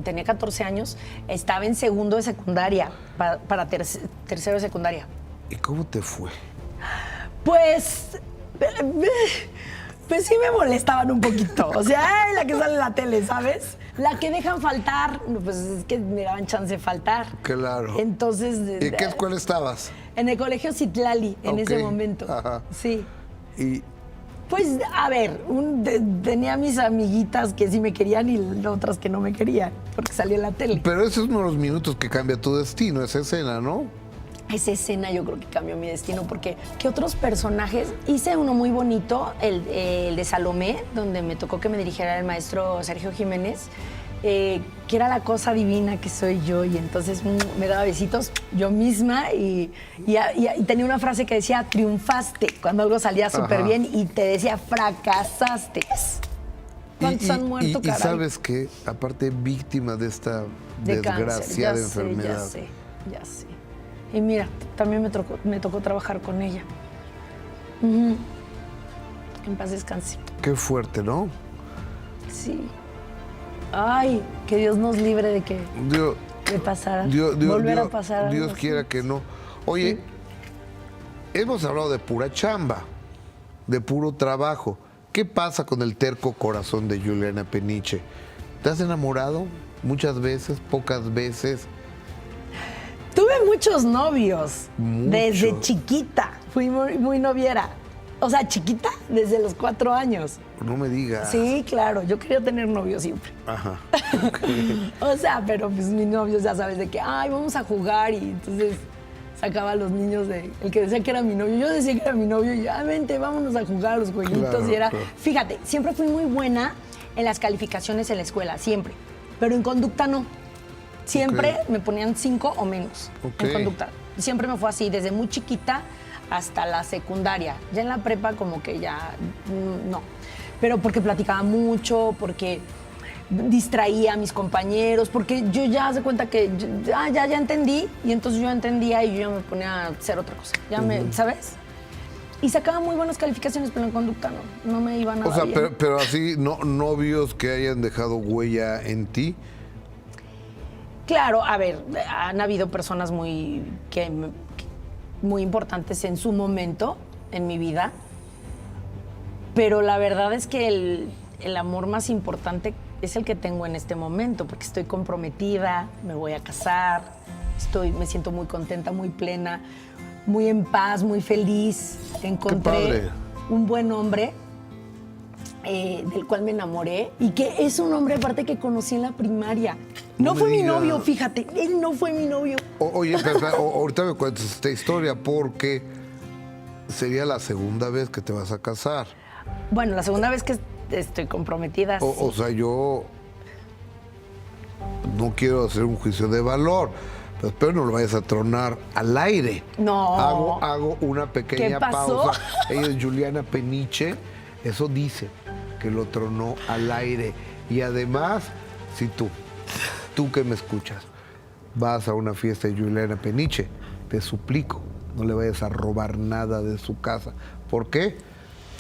tenía 14 años, estaba en segundo de secundaria, para tercero de secundaria. ¿Y cómo te fue? Pues sí me molestaban un poquito. O sea, ay, la que sale en la tele, ¿sabes? La que dejan faltar, pues es que me daban chance de faltar. Claro. Entonces... ¿Y en qué escuela estabas? En el colegio Citlali, en Ok, ese momento. ajá. Sí. Y Pues, a ver, tenía mis amiguitas que sí me querían y otras que no me querían, porque salía en la tele. pero ese es uno de los minutos que cambia tu destino, esa escena, ¿no? Esa escena yo creo que cambió mi destino, porque ¿qué otros personajes? Hice uno muy bonito, el de Salomé, donde me tocó que me dirigiera el maestro Sergio Jiménez, que era la cosa divina que soy yo, y entonces me daba besitos yo misma y tenía una frase que decía, triunfaste, cuando algo salía súper Ajá. bien, y te decía, fracasaste. ¿Cuántos han muerto, y caray? sabes qué, aparte víctima de esta De cáncer, desgraciada ya enfermedad. sé. Y mira, también me tocó trabajar con ella. Ujú. En paz descanse. Qué fuerte, ¿no? Sí. Ay, que Dios nos libre de que Dios, de pasar, Dios, a pasar. algo Dios así. quiera que no. Oye, hemos hablado de pura chamba, de puro trabajo. ¿Qué pasa con el terco corazón de Juliana Peniche? ¿Te has enamorado muchas veces, pocas veces? Tuve muchos novios. Muchos. Desde chiquita. Fui muy noviera. O sea, chiquita desde los 4 años. No me digas. Sí, claro. Yo quería tener novio siempre. Ajá. O sea, pero pues mis novios ya sabes de que, ay, vamos a jugar, y entonces sacaba a los niños el que decía que era mi novio. Yo decía que era mi novio y ya, vente, vámonos a jugar a los jueguitos. Claro, y era, claro. fíjate, siempre fui muy buena en las calificaciones en la escuela, siempre. Pero en conducta no. Siempre Ok. me ponían 5 o menos Ok. en conducta. Siempre me fue así, desde muy chiquita hasta la secundaria. Ya en la prepa como que ya no. Pero porque platicaba mucho, porque distraía a mis compañeros, porque yo ya hace cuenta que ya entendí, y entonces yo entendía y yo ya me ponía a hacer otra cosa. ¿Sabes? Y sacaba muy buenas calificaciones, pero en conducta no me iba nada O sea, bien. pero así, novios que hayan dejado huella en ti. Claro, a ver, han habido personas muy importantes en su momento en mi vida, pero la verdad es que el amor más importante es el que tengo en este momento, porque estoy comprometida, me voy a casar, me siento muy contenta, muy plena, muy en paz, muy feliz. padre. Encontré un buen hombre del cual me enamoré, y que es un hombre aparte que conocí en la primaria. No No me fue mi digas. novio, fíjate, él no fue mi novio. Oye, pero, ahorita me cuentas esta historia porque sería la segunda vez que te vas a casar. Bueno, la segunda vez que estoy comprometida. O sí. sea, yo no quiero hacer un juicio de valor, pero espero no lo vayas a tronar al aire. No. Hago una pequeña ¿Qué pasó? pausa. Ella es Juliana Peniche, eso dice, que lo tronó al aire. Y además, si tú que me escuchas, vas a una fiesta de Juliana Peniche, te suplico, no le vayas a robar nada de su casa. ¿Por qué?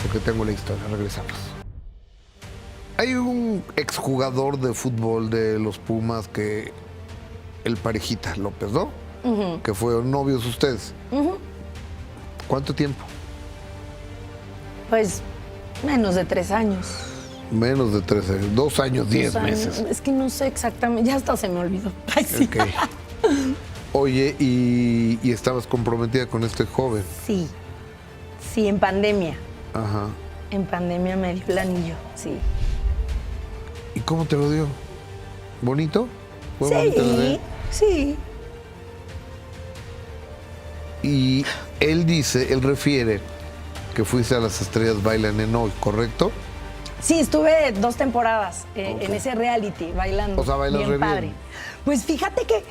Porque tengo la historia. Regresamos. Hay un exjugador de fútbol de los Pumas que... el Parejita López, ¿no? Que fueron novios ustedes. ¿Cuánto tiempo? Pues menos de 3 años. Menos de 3 años. 2 años, 10 meses. Es que no sé exactamente, ya hasta se me olvidó. Ay, sí. Okay. Oye, ¿y estabas comprometida con este joven? Sí, sí, en pandemia. Ajá. En pandemia me dio el anillo, sí. ¿Y cómo te lo dio? ¿Bonito? ¿Fue Sí, bonito lo de él? sí. Y él refiere que fuiste a Las Estrellas Bailan en Hoy, ¿correcto? Sí, estuve 2 temporadas Ok. en ese reality bailando. O sea, bailas bien re bien. padre. Pues fíjate que,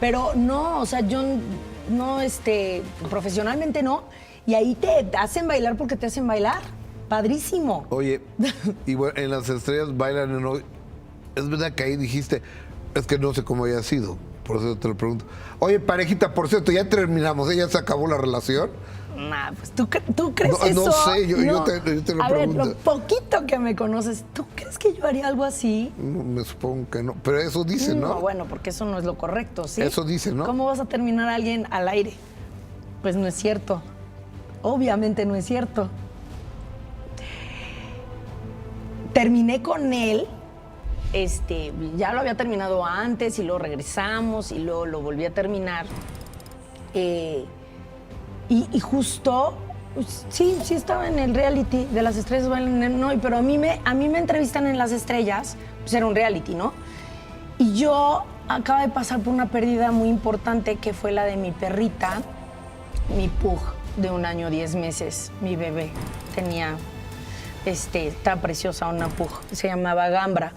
pero no, o sea, yo no, profesionalmente no. Y ahí te hacen bailar porque te hacen bailar. Padrísimo. Oye, y bueno, en Las Estrellas Bailan en Hoy, es verdad que ahí dijiste, es que no sé cómo haya sido, por eso te lo pregunto. Oye, Parejita, por cierto, ya terminamos, ¿ya se acabó la relación? Nah, pues ¿tú crees No, eso? no sé, yo te lo A pregunto. ver, lo poquito que me conoces, ¿tú crees que yo haría algo así? No, me supongo que no, pero eso dice, ¿no? No, bueno, porque eso no es lo correcto, ¿sí? Eso dice, ¿no? ¿Cómo vas a terminar a alguien al aire? Pues no es cierto. Obviamente no es cierto. Terminé con él, ya lo había terminado antes y luego regresamos y luego lo volví a terminar. Y justo, pues, sí estaba en el reality de Las Estrellas Bailan en Hoy, pero a mí me entrevistan en Las Estrellas, pues era un reality, ¿no? Y yo acabo de pasar por una pérdida muy importante que fue la de mi perrita, mi pug de 1 año 10 meses, mi bebé. Tenía, estaba preciosa, una pug, se llamaba Gambra.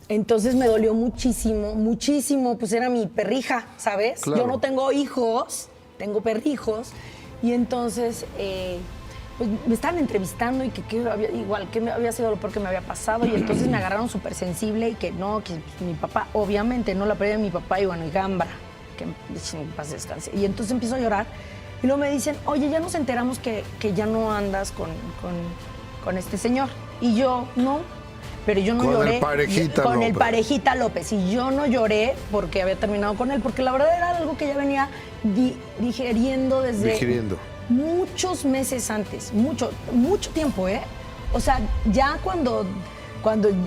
Entonces me dolió muchísimo, muchísimo, pues era mi perrija, ¿sabes? Claro. Yo no tengo hijos, tengo perrijos, y entonces pues me estaban entrevistando y que había sido lo peor que me había pasado, y entonces me agarraron súper sensible y que no, que mi papá, obviamente, no la pérdida de mi papá, y bueno, y Gambra, que en paz descanse. Y entonces empiezo a llorar y luego me dicen, oye, ya nos enteramos que ya no andas con este señor. Y yo, no, pero yo no Con lloré. el Parejita Con el López. Parejita López. Y yo no lloré porque había terminado con él, porque la verdad era algo que ya venía digiriendo desde muchos meses antes, mucho tiempo, ¿eh? O sea, ya cuando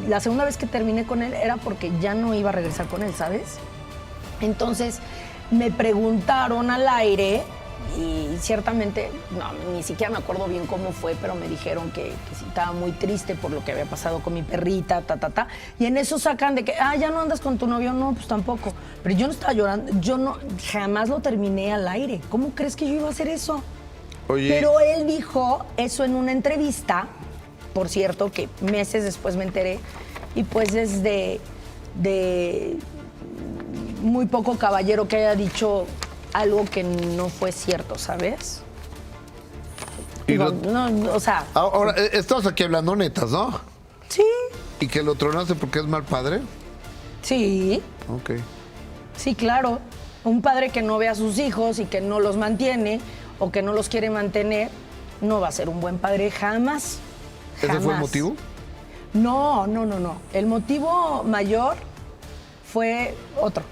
la segunda vez que terminé con él era porque ya no iba a regresar con él, ¿sabes? Entonces me preguntaron al aire y ciertamente, no, ni siquiera me acuerdo bien cómo fue, pero me dijeron que sí estaba muy triste por lo que había pasado con mi perrita, y en eso sacan de que, ya no andas con tu novio, no, pues tampoco. Pero yo no estaba llorando, yo no, jamás lo terminé al aire. ¿Cómo crees que yo iba a hacer eso? Oye. Pero él dijo eso en una entrevista, por cierto, que meses después me enteré, y pues es de muy poco caballero que haya dicho algo que no fue cierto, ¿sabes? Y Digo, no, o sea, ahora, estamos aquí hablando netas, ¿no? sí, ¿Y que lo tronaste porque es mal padre? sí, Ok. sí, claro. Un padre que no ve a sus hijos y que no los mantiene o que no los quiere mantener, no va a ser un buen padre jamás. ¿Ese fue el Jamás. motivo? No. El motivo mayor fue otro.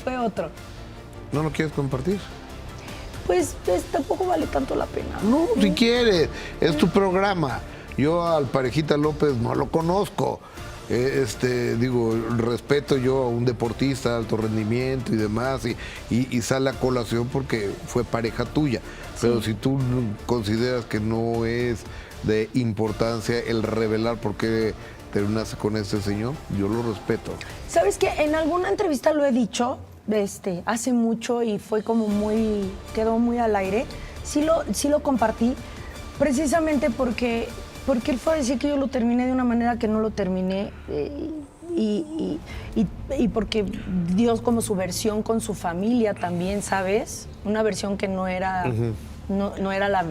Fue otro. ¿No lo quieres compartir? Pues tampoco vale tanto la pena. No, si quieres, es tu programa. Yo al Parejita López no lo conozco. Digo, respeto yo a un deportista de alto rendimiento y demás, y sale a colación porque fue pareja tuya. Pero si tú consideras que no es de importancia el revelar por qué terminaste con este señor, yo lo respeto. ¿Sabes qué? En alguna entrevista lo he dicho, hace mucho, y fue como quedó muy al aire. Sí lo compartí, precisamente porque él fue a decir que yo lo terminé de una manera que no lo terminé, y porque dio como su versión con su familia también, ¿sabes? Una versión que no era, no era la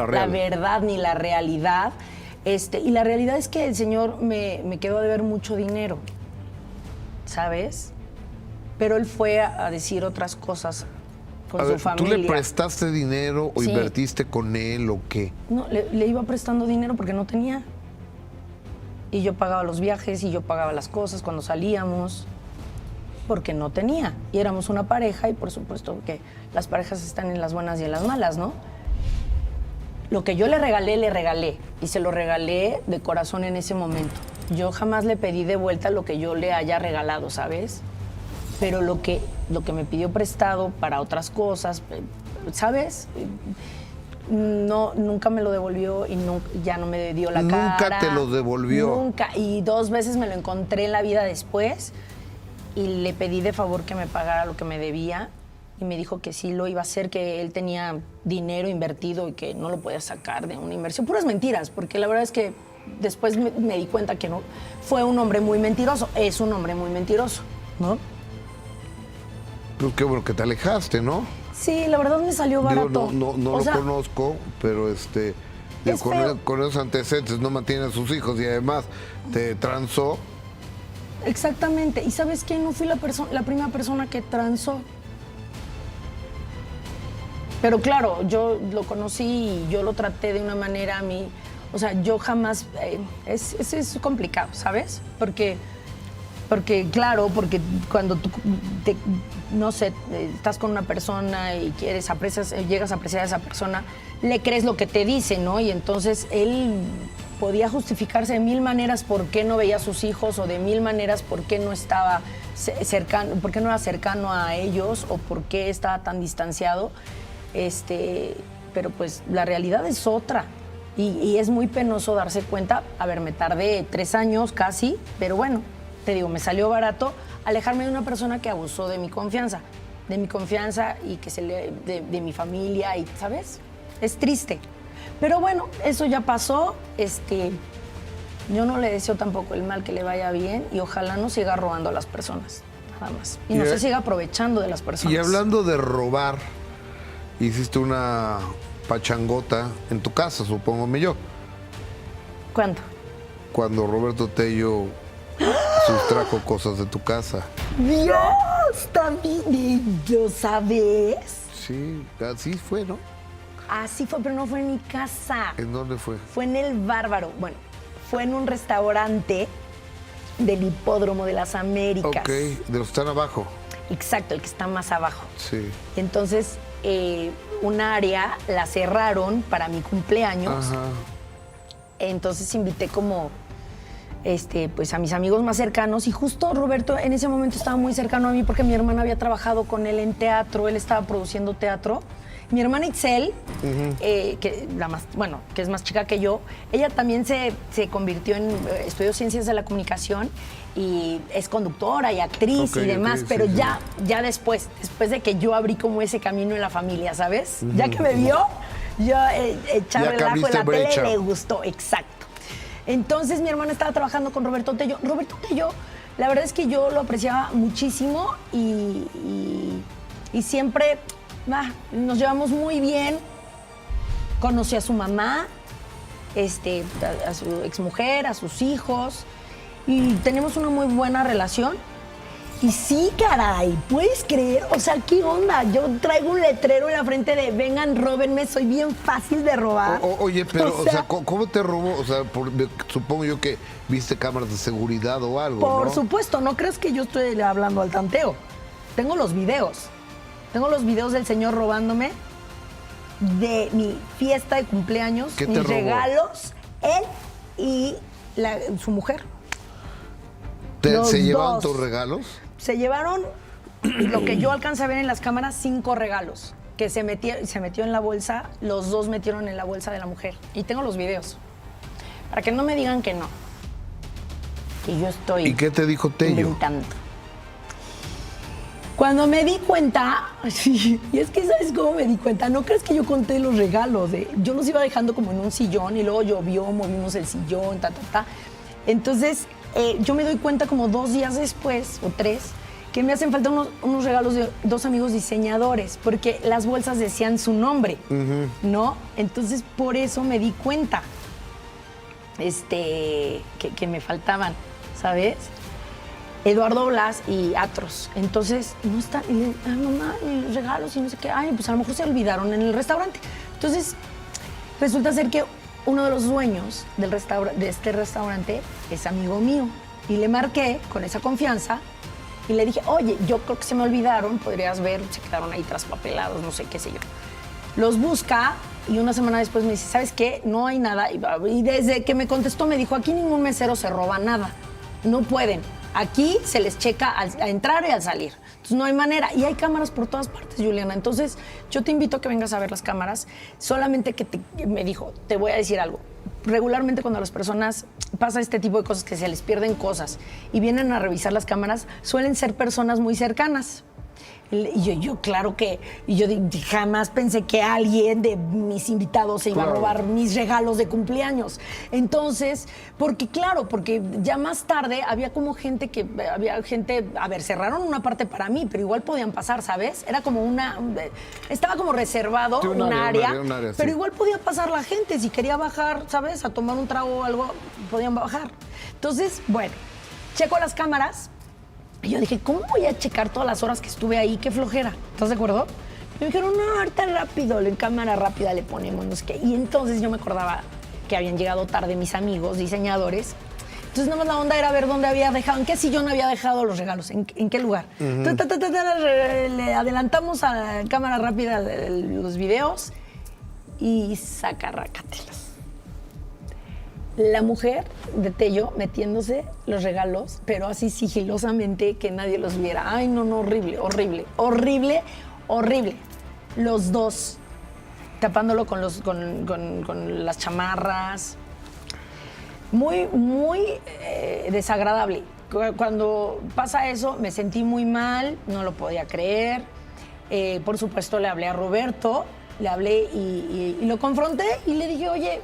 real. verdad ni la realidad. Y la realidad es que el señor me quedó a deber mucho dinero, ¿sabes? pero él fue a decir otras cosas con A su ver, familia. ¿tú le prestaste dinero o Sí. invertiste con él o qué? No, le iba prestando dinero porque no tenía. Y yo pagaba los viajes y yo pagaba las cosas cuando salíamos, porque no tenía. Y éramos una pareja y por supuesto que las parejas están en las buenas y en las malas, ¿no? Lo que yo le regalé. Y se lo regalé de corazón en ese momento. Yo jamás le pedí de vuelta lo que yo le haya regalado, ¿sabes? Pero lo que me pidió prestado para otras cosas, ¿sabes? No, nunca me lo devolvió y ya no me dio la cara. ¿Nunca te lo devolvió? Nunca. Y 2 veces me lo encontré en la vida después y le pedí de favor que me pagara lo que me debía y me dijo que sí lo iba a hacer, que él tenía dinero invertido y que no lo podía sacar de una inversión. Puras mentiras, porque la verdad es que después me di cuenta que no. Fue un hombre muy mentiroso. Es un hombre muy mentiroso, ¿no? Pues qué bueno que te alejaste, ¿no? Sí, la verdad me salió barato. Digo, no O lo sea, conozco, pero digo, es feo. con esos antecedentes no mantiene a sus hijos y además te transó. Exactamente. ¿Y sabes qué? No fui la primera persona que transó. Pero claro, yo lo conocí y yo lo traté de una manera a mí. O sea, yo jamás. Es complicado, ¿sabes? Porque cuando tú, no sé, estás con una persona y llegas a apreciar a esa persona, le crees lo que te dice, ¿no? Y entonces él podía justificarse de 1000 maneras por qué no veía a sus hijos o de 1000 maneras por qué no estaba cercano, por qué no era cercano a ellos o por qué estaba tan distanciado. Pero pues la realidad es otra. Y es muy penoso darse cuenta. A ver, me tardé 3 años casi, pero bueno, te digo, me salió barato alejarme de una persona que abusó de mi confianza y que de mi familia, y ¿sabes? Es triste. Pero bueno, eso ya pasó. Yo no le deseo tampoco el mal, que le vaya bien y ojalá no siga robando a las personas, nada más. Y no se siga aprovechando de las personas. Y hablando de robar, hiciste una pachangota en tu casa, supóngome yo. ¿Cuándo? Cuando Roberto Tello sustrajo cosas de tu casa. ¡Dios! También, ¿lo sabes? Sí, así fue, ¿no? Así fue, pero no fue en mi casa. ¿En dónde fue? Fue en el Bárbaro. Bueno, fue en un restaurante del Hipódromo de las Américas. Ok, de los que están abajo. Exacto, el que está más abajo. Sí. Entonces, un área la cerraron para mi cumpleaños. Ajá. Entonces invité como pues a mis amigos más cercanos, y justo Roberto en ese momento estaba muy cercano a mí porque mi hermana había trabajado con él en teatro, él estaba produciendo teatro. Mi hermana Itzel, que es más chica que yo, ella también se convirtió estudió Ciencias de la Comunicación y es conductora y actriz y demás, pero sí. ya después de que yo abrí como ese camino en la familia, ¿sabes? Ya que me vio, yo echaba el ajo en la tele y le gustó, exacto. Entonces mi hermana estaba trabajando con Roberto Tello. Roberto Tello, la verdad es que yo lo apreciaba muchísimo y siempre nos llevamos muy bien. Conocí a su mamá, a su exmujer, a sus hijos, y tenemos una muy buena relación. Y sí, caray, ¿puedes creer? O sea, ¿qué onda? Yo traigo un letrero en la frente de vengan, róbenme, soy bien fácil de robar. Oye, pero, ¿cómo te robó? O sea, supongo yo que viste cámaras de seguridad o algo, Por ¿no? supuesto, no crees que yo estoy hablando al tanteo. Tengo los videos. Tengo los videos del señor robándome de mi fiesta de cumpleaños, ¿Qué te mis robó? regalos, él y su mujer. ¿Se llevaron dos. tus regalos? Se llevaron lo que yo alcancé a ver en las cámaras, 5 regalos que se metió en la bolsa. Los 2 metieron en la bolsa de la mujer. Y tengo los videos. Para que no me digan que no. Que yo estoy ¿Y qué te dijo Tello? inventando. Cuando me di cuenta, y es que ¿sabes cómo me di cuenta? No crees que yo conté los regalos. Yo los iba dejando como en un sillón y luego llovió, movimos el sillón, Entonces, yo me doy cuenta como 2 días después, o 3, que me hacen falta unos regalos de 2 amigos diseñadores, porque las bolsas decían su nombre, ¿no? Entonces, por eso me di cuenta que me faltaban, ¿sabes? Eduardo Blas y Atros. Entonces, no está, y le, ay, mamá, y los regalos y no sé qué. Ay, pues a lo mejor se olvidaron en el restaurante. Entonces, resulta ser que uno de los dueños de este restaurante es amigo mío. Y le marqué con esa confianza y le dije, oye, yo creo que se me olvidaron, podrías ver, se quedaron ahí traspapelados, no sé qué sé yo. Los busca y una semana después me dice, ¿sabes qué? No hay nada. Y desde que me contestó me dijo, aquí ningún mesero se roba nada. No pueden. Aquí se les checa al entrar y al salir. Entonces no hay manera. Y hay cámaras por todas partes, Juliana. Entonces yo te invito a que vengas a ver las cámaras. Solamente que me dijo, te voy a decir algo. Regularmente cuando a las personas pasa este tipo de cosas, que se les pierden cosas y vienen a revisar las cámaras, suelen ser personas muy cercanas. Y yo claro que, y yo jamás pensé que alguien de mis invitados se iba a robar mis regalos de cumpleaños. Entonces, porque ya más tarde había a ver, cerraron una parte para mí, pero igual podían pasar, ¿sabes? Era como estaba como reservado sí, un área, pero sí. igual podía pasar la gente, si quería bajar, ¿sabes? A tomar un trago o algo, podían bajar. Entonces, bueno, checo las cámaras. Y yo dije, ¿cómo voy a checar todas las horas que estuve ahí? Qué flojera. ¿Estás de acuerdo? Me dijeron, no, ahorita rápido, en cámara rápida le ponemos, no sé qué. Y entonces yo me acordaba que habían llegado tarde mis amigos diseñadores. Entonces nada más la onda era ver dónde había dejado, en qué sillón había dejado los regalos, en qué lugar. Entonces, le adelantamos a la cámara rápida los videos y sacarrácatelas. La mujer de Tello metiéndose los regalos, pero así sigilosamente que nadie los viera. Ay, no, horrible, horrible, horrible, horrible. Los dos, tapándolo con las chamarras. Muy, muy desagradable. Cuando pasa eso, me sentí muy mal, no lo podía creer. Por supuesto, le hablé a Roberto, le hablé y lo confronté y le dije, oye,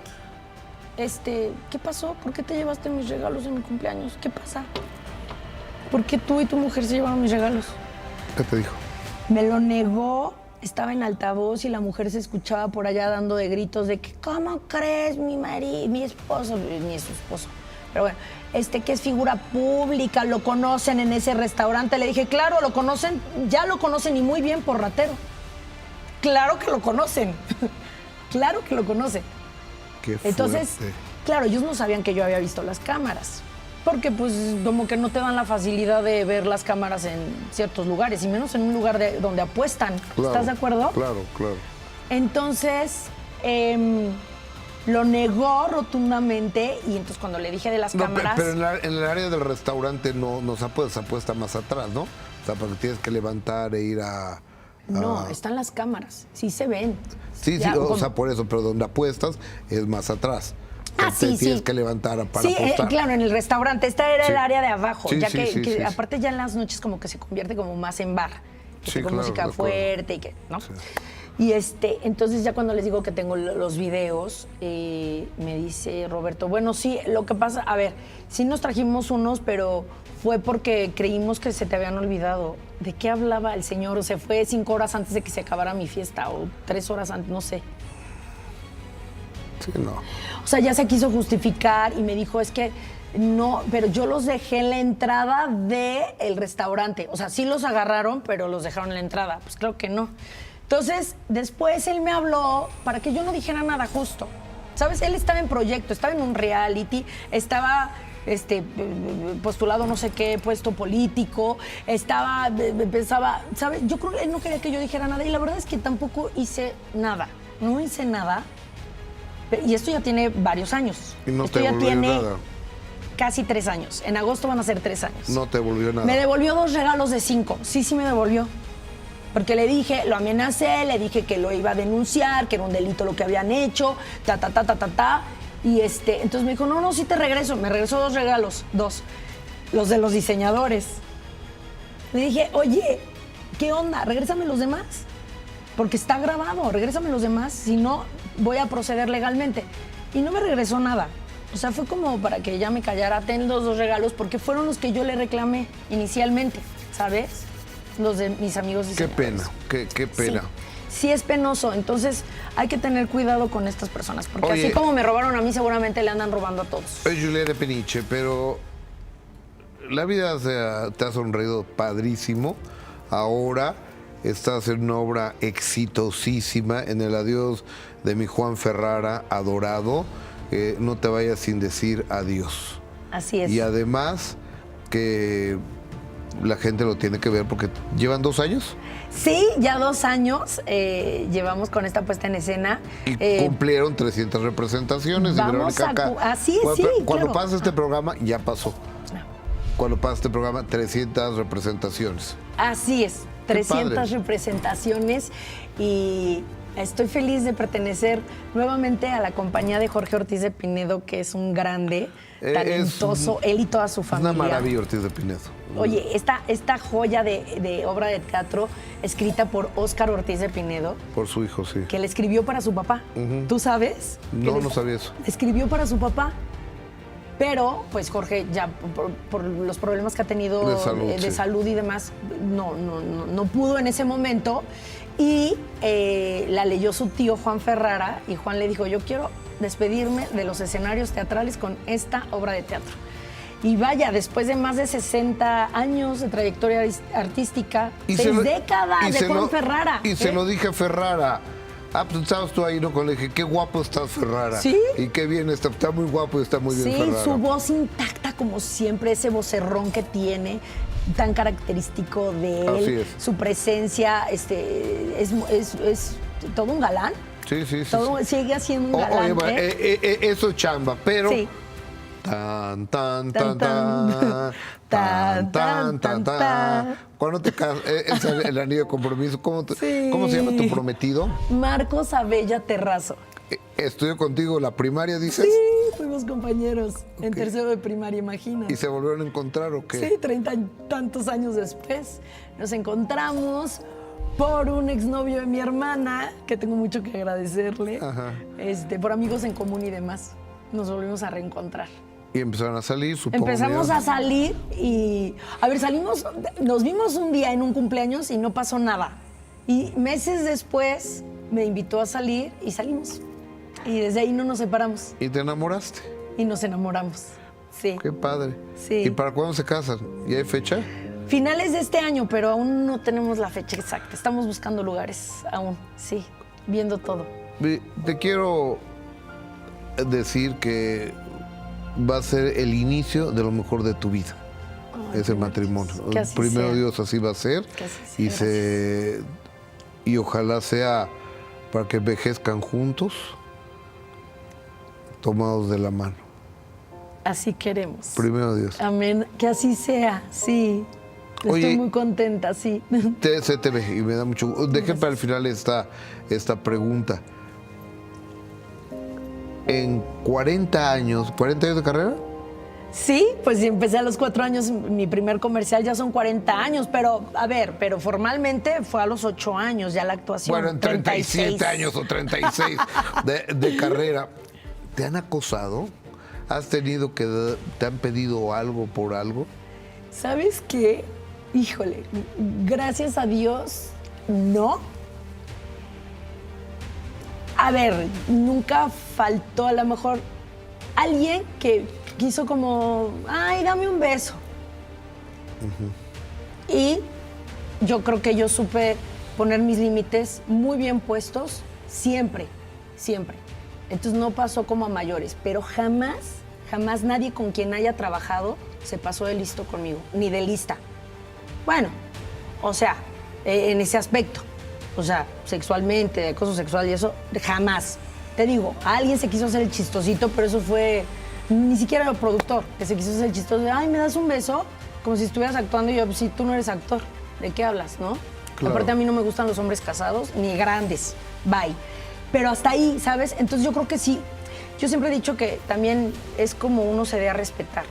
¿qué pasó? ¿Por qué te llevaste mis regalos en mi cumpleaños? ¿Qué pasa? ¿Por qué tú y tu mujer se llevaron mis regalos? ¿Qué te dijo? Me lo negó, estaba en altavoz y la mujer se escuchaba por allá dando de gritos de que, ¿cómo crees, mi esposo? Ni es su esposo. Pero bueno, que es figura pública, lo conocen en ese restaurante. Le dije, claro, lo conocen, ya lo conocen y muy bien por ratero. Claro que lo conocen. Claro que lo conocen. Entonces, claro, ellos no sabían que yo había visto las cámaras, porque pues como que no te dan la facilidad de ver las cámaras en ciertos lugares, y menos en un lugar donde apuestan. Claro, ¿estás de acuerdo? Claro. Entonces, lo negó rotundamente, y entonces cuando le dije de las cámaras... Pero en el área del restaurante no se apuesta más atrás, ¿no? O sea, porque tienes que levantar e ir a... No, están las cámaras, sí se ven. Sí, o sea, por eso, pero donde apuestas es más atrás. Sí. Tienes que levantar para apostar. Claro, en el restaurante. Esta era el área de abajo, sí, ya que aparte ya en las noches como que se convierte como más en bar. Con música fuerte y que, ¿no? Sí. Y entonces ya cuando les digo que tengo los videos, me dice Roberto, bueno, sí, lo que pasa, a ver, sí nos trajimos unos, pero fue porque creímos que se te habían olvidado. ¿De qué hablaba el señor? Se fue 5 horas antes de que se acabara mi fiesta, o 3 horas antes, no sé. Sí, no. O sea, ya se quiso justificar y me dijo, es que no, pero yo los dejé en la entrada del restaurante. O sea, sí los agarraron, pero los dejaron en la entrada. Pues claro que no. Entonces, después él me habló para que yo no dijera nada justo. ¿Sabes? Él estaba en proyecto, estaba en un reality, estaba postulado no sé qué puesto político, pensaba, ¿sabes? Yo creo que él no quería que yo dijera nada y la verdad es que tampoco hice nada. No hice nada. Y esto ya tiene varios años. Y no esto te ya volvió tiene nada. Casi 3 años. En agosto van a ser 3 años. No te devolvió nada. Me devolvió 2 regalos de 5. Sí me devolvió. Porque le dije, lo amenacé, le dije que lo iba a denunciar, que era un delito lo que habían hecho, Y entonces me dijo, no, sí te regreso. Me regresó 2 regalos, 2. Los de los diseñadores. Le dije, oye, ¿qué onda? Regrésame los demás. Porque está grabado, regrésame los demás, si no, voy a proceder legalmente. Y no me regresó nada. O sea, fue como para que ya me callara, ten los 2 regalos, porque fueron los que yo le reclamé inicialmente, ¿sabes? Los de mis amigos diseñadores. Qué pena. Sí, es penoso. Entonces, hay que tener cuidado con estas personas, porque Oye, así como me robaron a mí, seguramente le andan robando a todos. Es Juliana Peniche, pero la vida te ha sonreído padrísimo. Ahora estás en una obra exitosísima, en el adiós de mi Juan Ferrara, adorado. No te vayas sin decir adiós. Así es. Y además que la gente lo tiene que ver porque ¿llevan 2 años? Sí, ya 2 años llevamos con esta puesta en escena. Y cumplieron 300 representaciones. Vamos y Verónica así es, sí, Cuando claro. pasa este programa, ya pasó. Cuando pasa este programa, 300 representaciones. Así es, Qué 300 padre. representaciones y estoy feliz de pertenecer nuevamente a la compañía de Jorge Ortiz de Pinedo, que es un grande, talentoso, él y toda su Es familia. una maravilla Ortiz de Pinedo. Oye, esta joya de obra de teatro escrita por Óscar Ortiz de Pinedo, Por su hijo, sí. que le escribió para su papá. ¿Tú sabes? No, no sabía eso. Escribió para su papá. Pero, pues Jorge, ya por los problemas que ha tenido De de sí. salud y demás, no pudo en ese momento. Y la leyó su tío Juan Ferrara y Juan le dijo, yo quiero despedirme de los escenarios teatrales con esta obra de teatro. Y vaya, después de más de 60 años de trayectoria artística, 6 décadas de Juan Ferrara. Y se lo dije a Ferrara. Ah, pues estabas tú ahí, ¿no? Cuando le dije, qué guapo estás, Ferrara. ¿Sí? Y qué bien, está muy guapo y está muy bien, Ferrara. Sí, su voz intacta como siempre, ese vocerrón que tiene, tan característico de él. Así es. Su presencia, es todo un galán. Sí. Sigue siendo un galán. Oye, bueno, eso es chamba, pero... Sí. Tan, tan, tan, tan, tan, tan, tan, tan. ¿Cuándo te casas? Es el anillo de compromiso. ¿Cómo se llama tu prometido? Marcos Abella Terrazo. Estudió contigo la primaria, dices. Sí, fuimos compañeros en tercero de primaria, imagina. ¿Y se volvieron a encontrar o qué? Sí, 30 y tantos años después. Nos encontramos por un exnovio de mi hermana, que tengo mucho que agradecerle, Ajá. Por amigos en común y demás. Nos volvimos a reencontrar. Y empezaron a salir, supongo. Empezamos a salir y, a ver, nos vimos un día en un cumpleaños y no pasó nada. Y meses después me invitó a salir y salimos. Y desde ahí no nos separamos ¿Y te enamoraste? y nos enamoramos. Sí. Qué padre. Sí. ¿Y para cuándo se casan? ¿Ya hay fecha? Finales de este año, pero aún no tenemos la fecha exacta. Estamos buscando lugares aún, sí, viendo todo. Te quiero decir que va a ser el inicio de lo mejor de tu vida. Ese matrimonio. Que así Primero sea. Dios, así va a ser. Que así sea, Y ojalá sea para que envejezcan juntos, tomados de la mano. Así queremos. Primero Dios. Amén. Que así sea, sí. Oye, Estoy muy contenta, sí. Se te ve y me da mucho gusto. Dejé para el final esta pregunta. En 40 años de carrera, Sí, pues sí, empecé a los 4 años, mi primer comercial ya son 40 años, pero a ver, pero formalmente fue a los 8 años ya la actuación. bueno, en 37 años o 36 de carrera, ¿te han acosado? ¿Has tenido que, te han pedido algo por algo? ¿Sabes qué? Híjole, gracias a Dios, no. A ver, nunca faltó a lo mejor alguien que quiso como, ay, dame un beso. Y yo creo que yo supe poner mis límites muy bien puestos, siempre, siempre. Entonces no pasó como a mayores, pero jamás nadie con quien haya trabajado se pasó de listo conmigo, ni de lista. Bueno, o sea, en ese aspecto, o sea, sexualmente, de acoso sexual y eso, jamás. Te digo, alguien se quiso hacer el chistosito, pero eso fue ni siquiera el productor, que se quiso hacer el chistoso de, ay, ¿me das un beso? Como si estuvieras actuando y yo, pues si tú no eres actor, ¿de qué hablas, no? Claro. Aparte a mí no me gustan los hombres casados, ni grandes, bye. Pero hasta ahí, ¿sabes? Entonces yo creo que sí. Yo siempre he dicho que también es como uno se debe a respetar.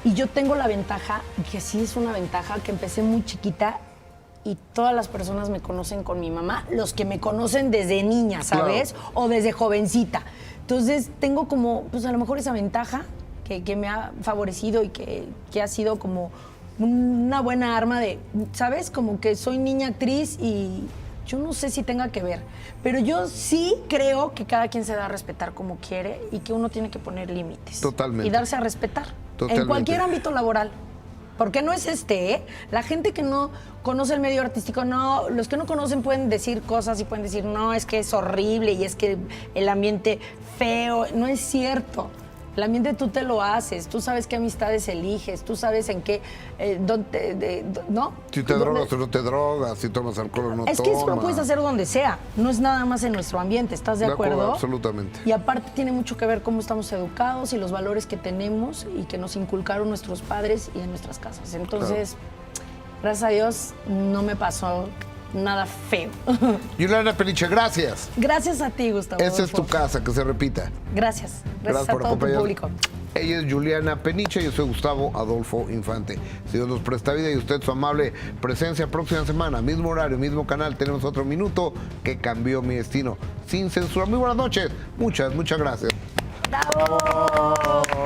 Y yo tengo la ventaja, que sí es una ventaja, que empecé muy chiquita y todas las personas me conocen con mi mamá, los que me conocen desde niña, ¿sabes? Claro. O desde jovencita. Entonces tengo como, pues a lo mejor esa ventaja que me ha favorecido y que ha sido como una buena arma de, ¿sabes? Como que soy niña actriz y yo no sé si tenga que ver, pero yo sí creo que cada quien se da a respetar como quiere y que uno tiene que poner límites. Totalmente. Y darse a respetar. Totalmente. En cualquier ámbito laboral. Porque no es La gente que no conoce el medio artístico, no, los que no conocen pueden decir cosas y pueden decir, no, es que es horrible y es que el ambiente feo. No es cierto. El ambiente tú te lo haces, tú sabes qué amistades eliges, tú sabes en qué, ¿no? Si te drogas o no te drogas, si tomas alcohol o no tomas. Es que eso lo puedes hacer donde sea, no es nada más en nuestro ambiente, ¿estás de acuerdo? Absolutamente. Y aparte tiene mucho que ver cómo estamos educados y los valores que tenemos y que nos inculcaron nuestros padres y en nuestras casas. Entonces, gracias a Dios, no me pasó nada feo. Juliana Peniche, gracias. Gracias a ti, Gustavo. Esa es tu casa, que se repita. Gracias. Gracias a por todo tu acompañarnos. público. Ella es Juliana Peniche, yo soy Gustavo Adolfo Infante. Si Dios nos presta vida y usted su amable presencia próxima semana, mismo horario, mismo canal, tenemos otro minuto que cambió mi destino. Sin censura. Muy buenas noches. Muchas gracias. ¡Bravo!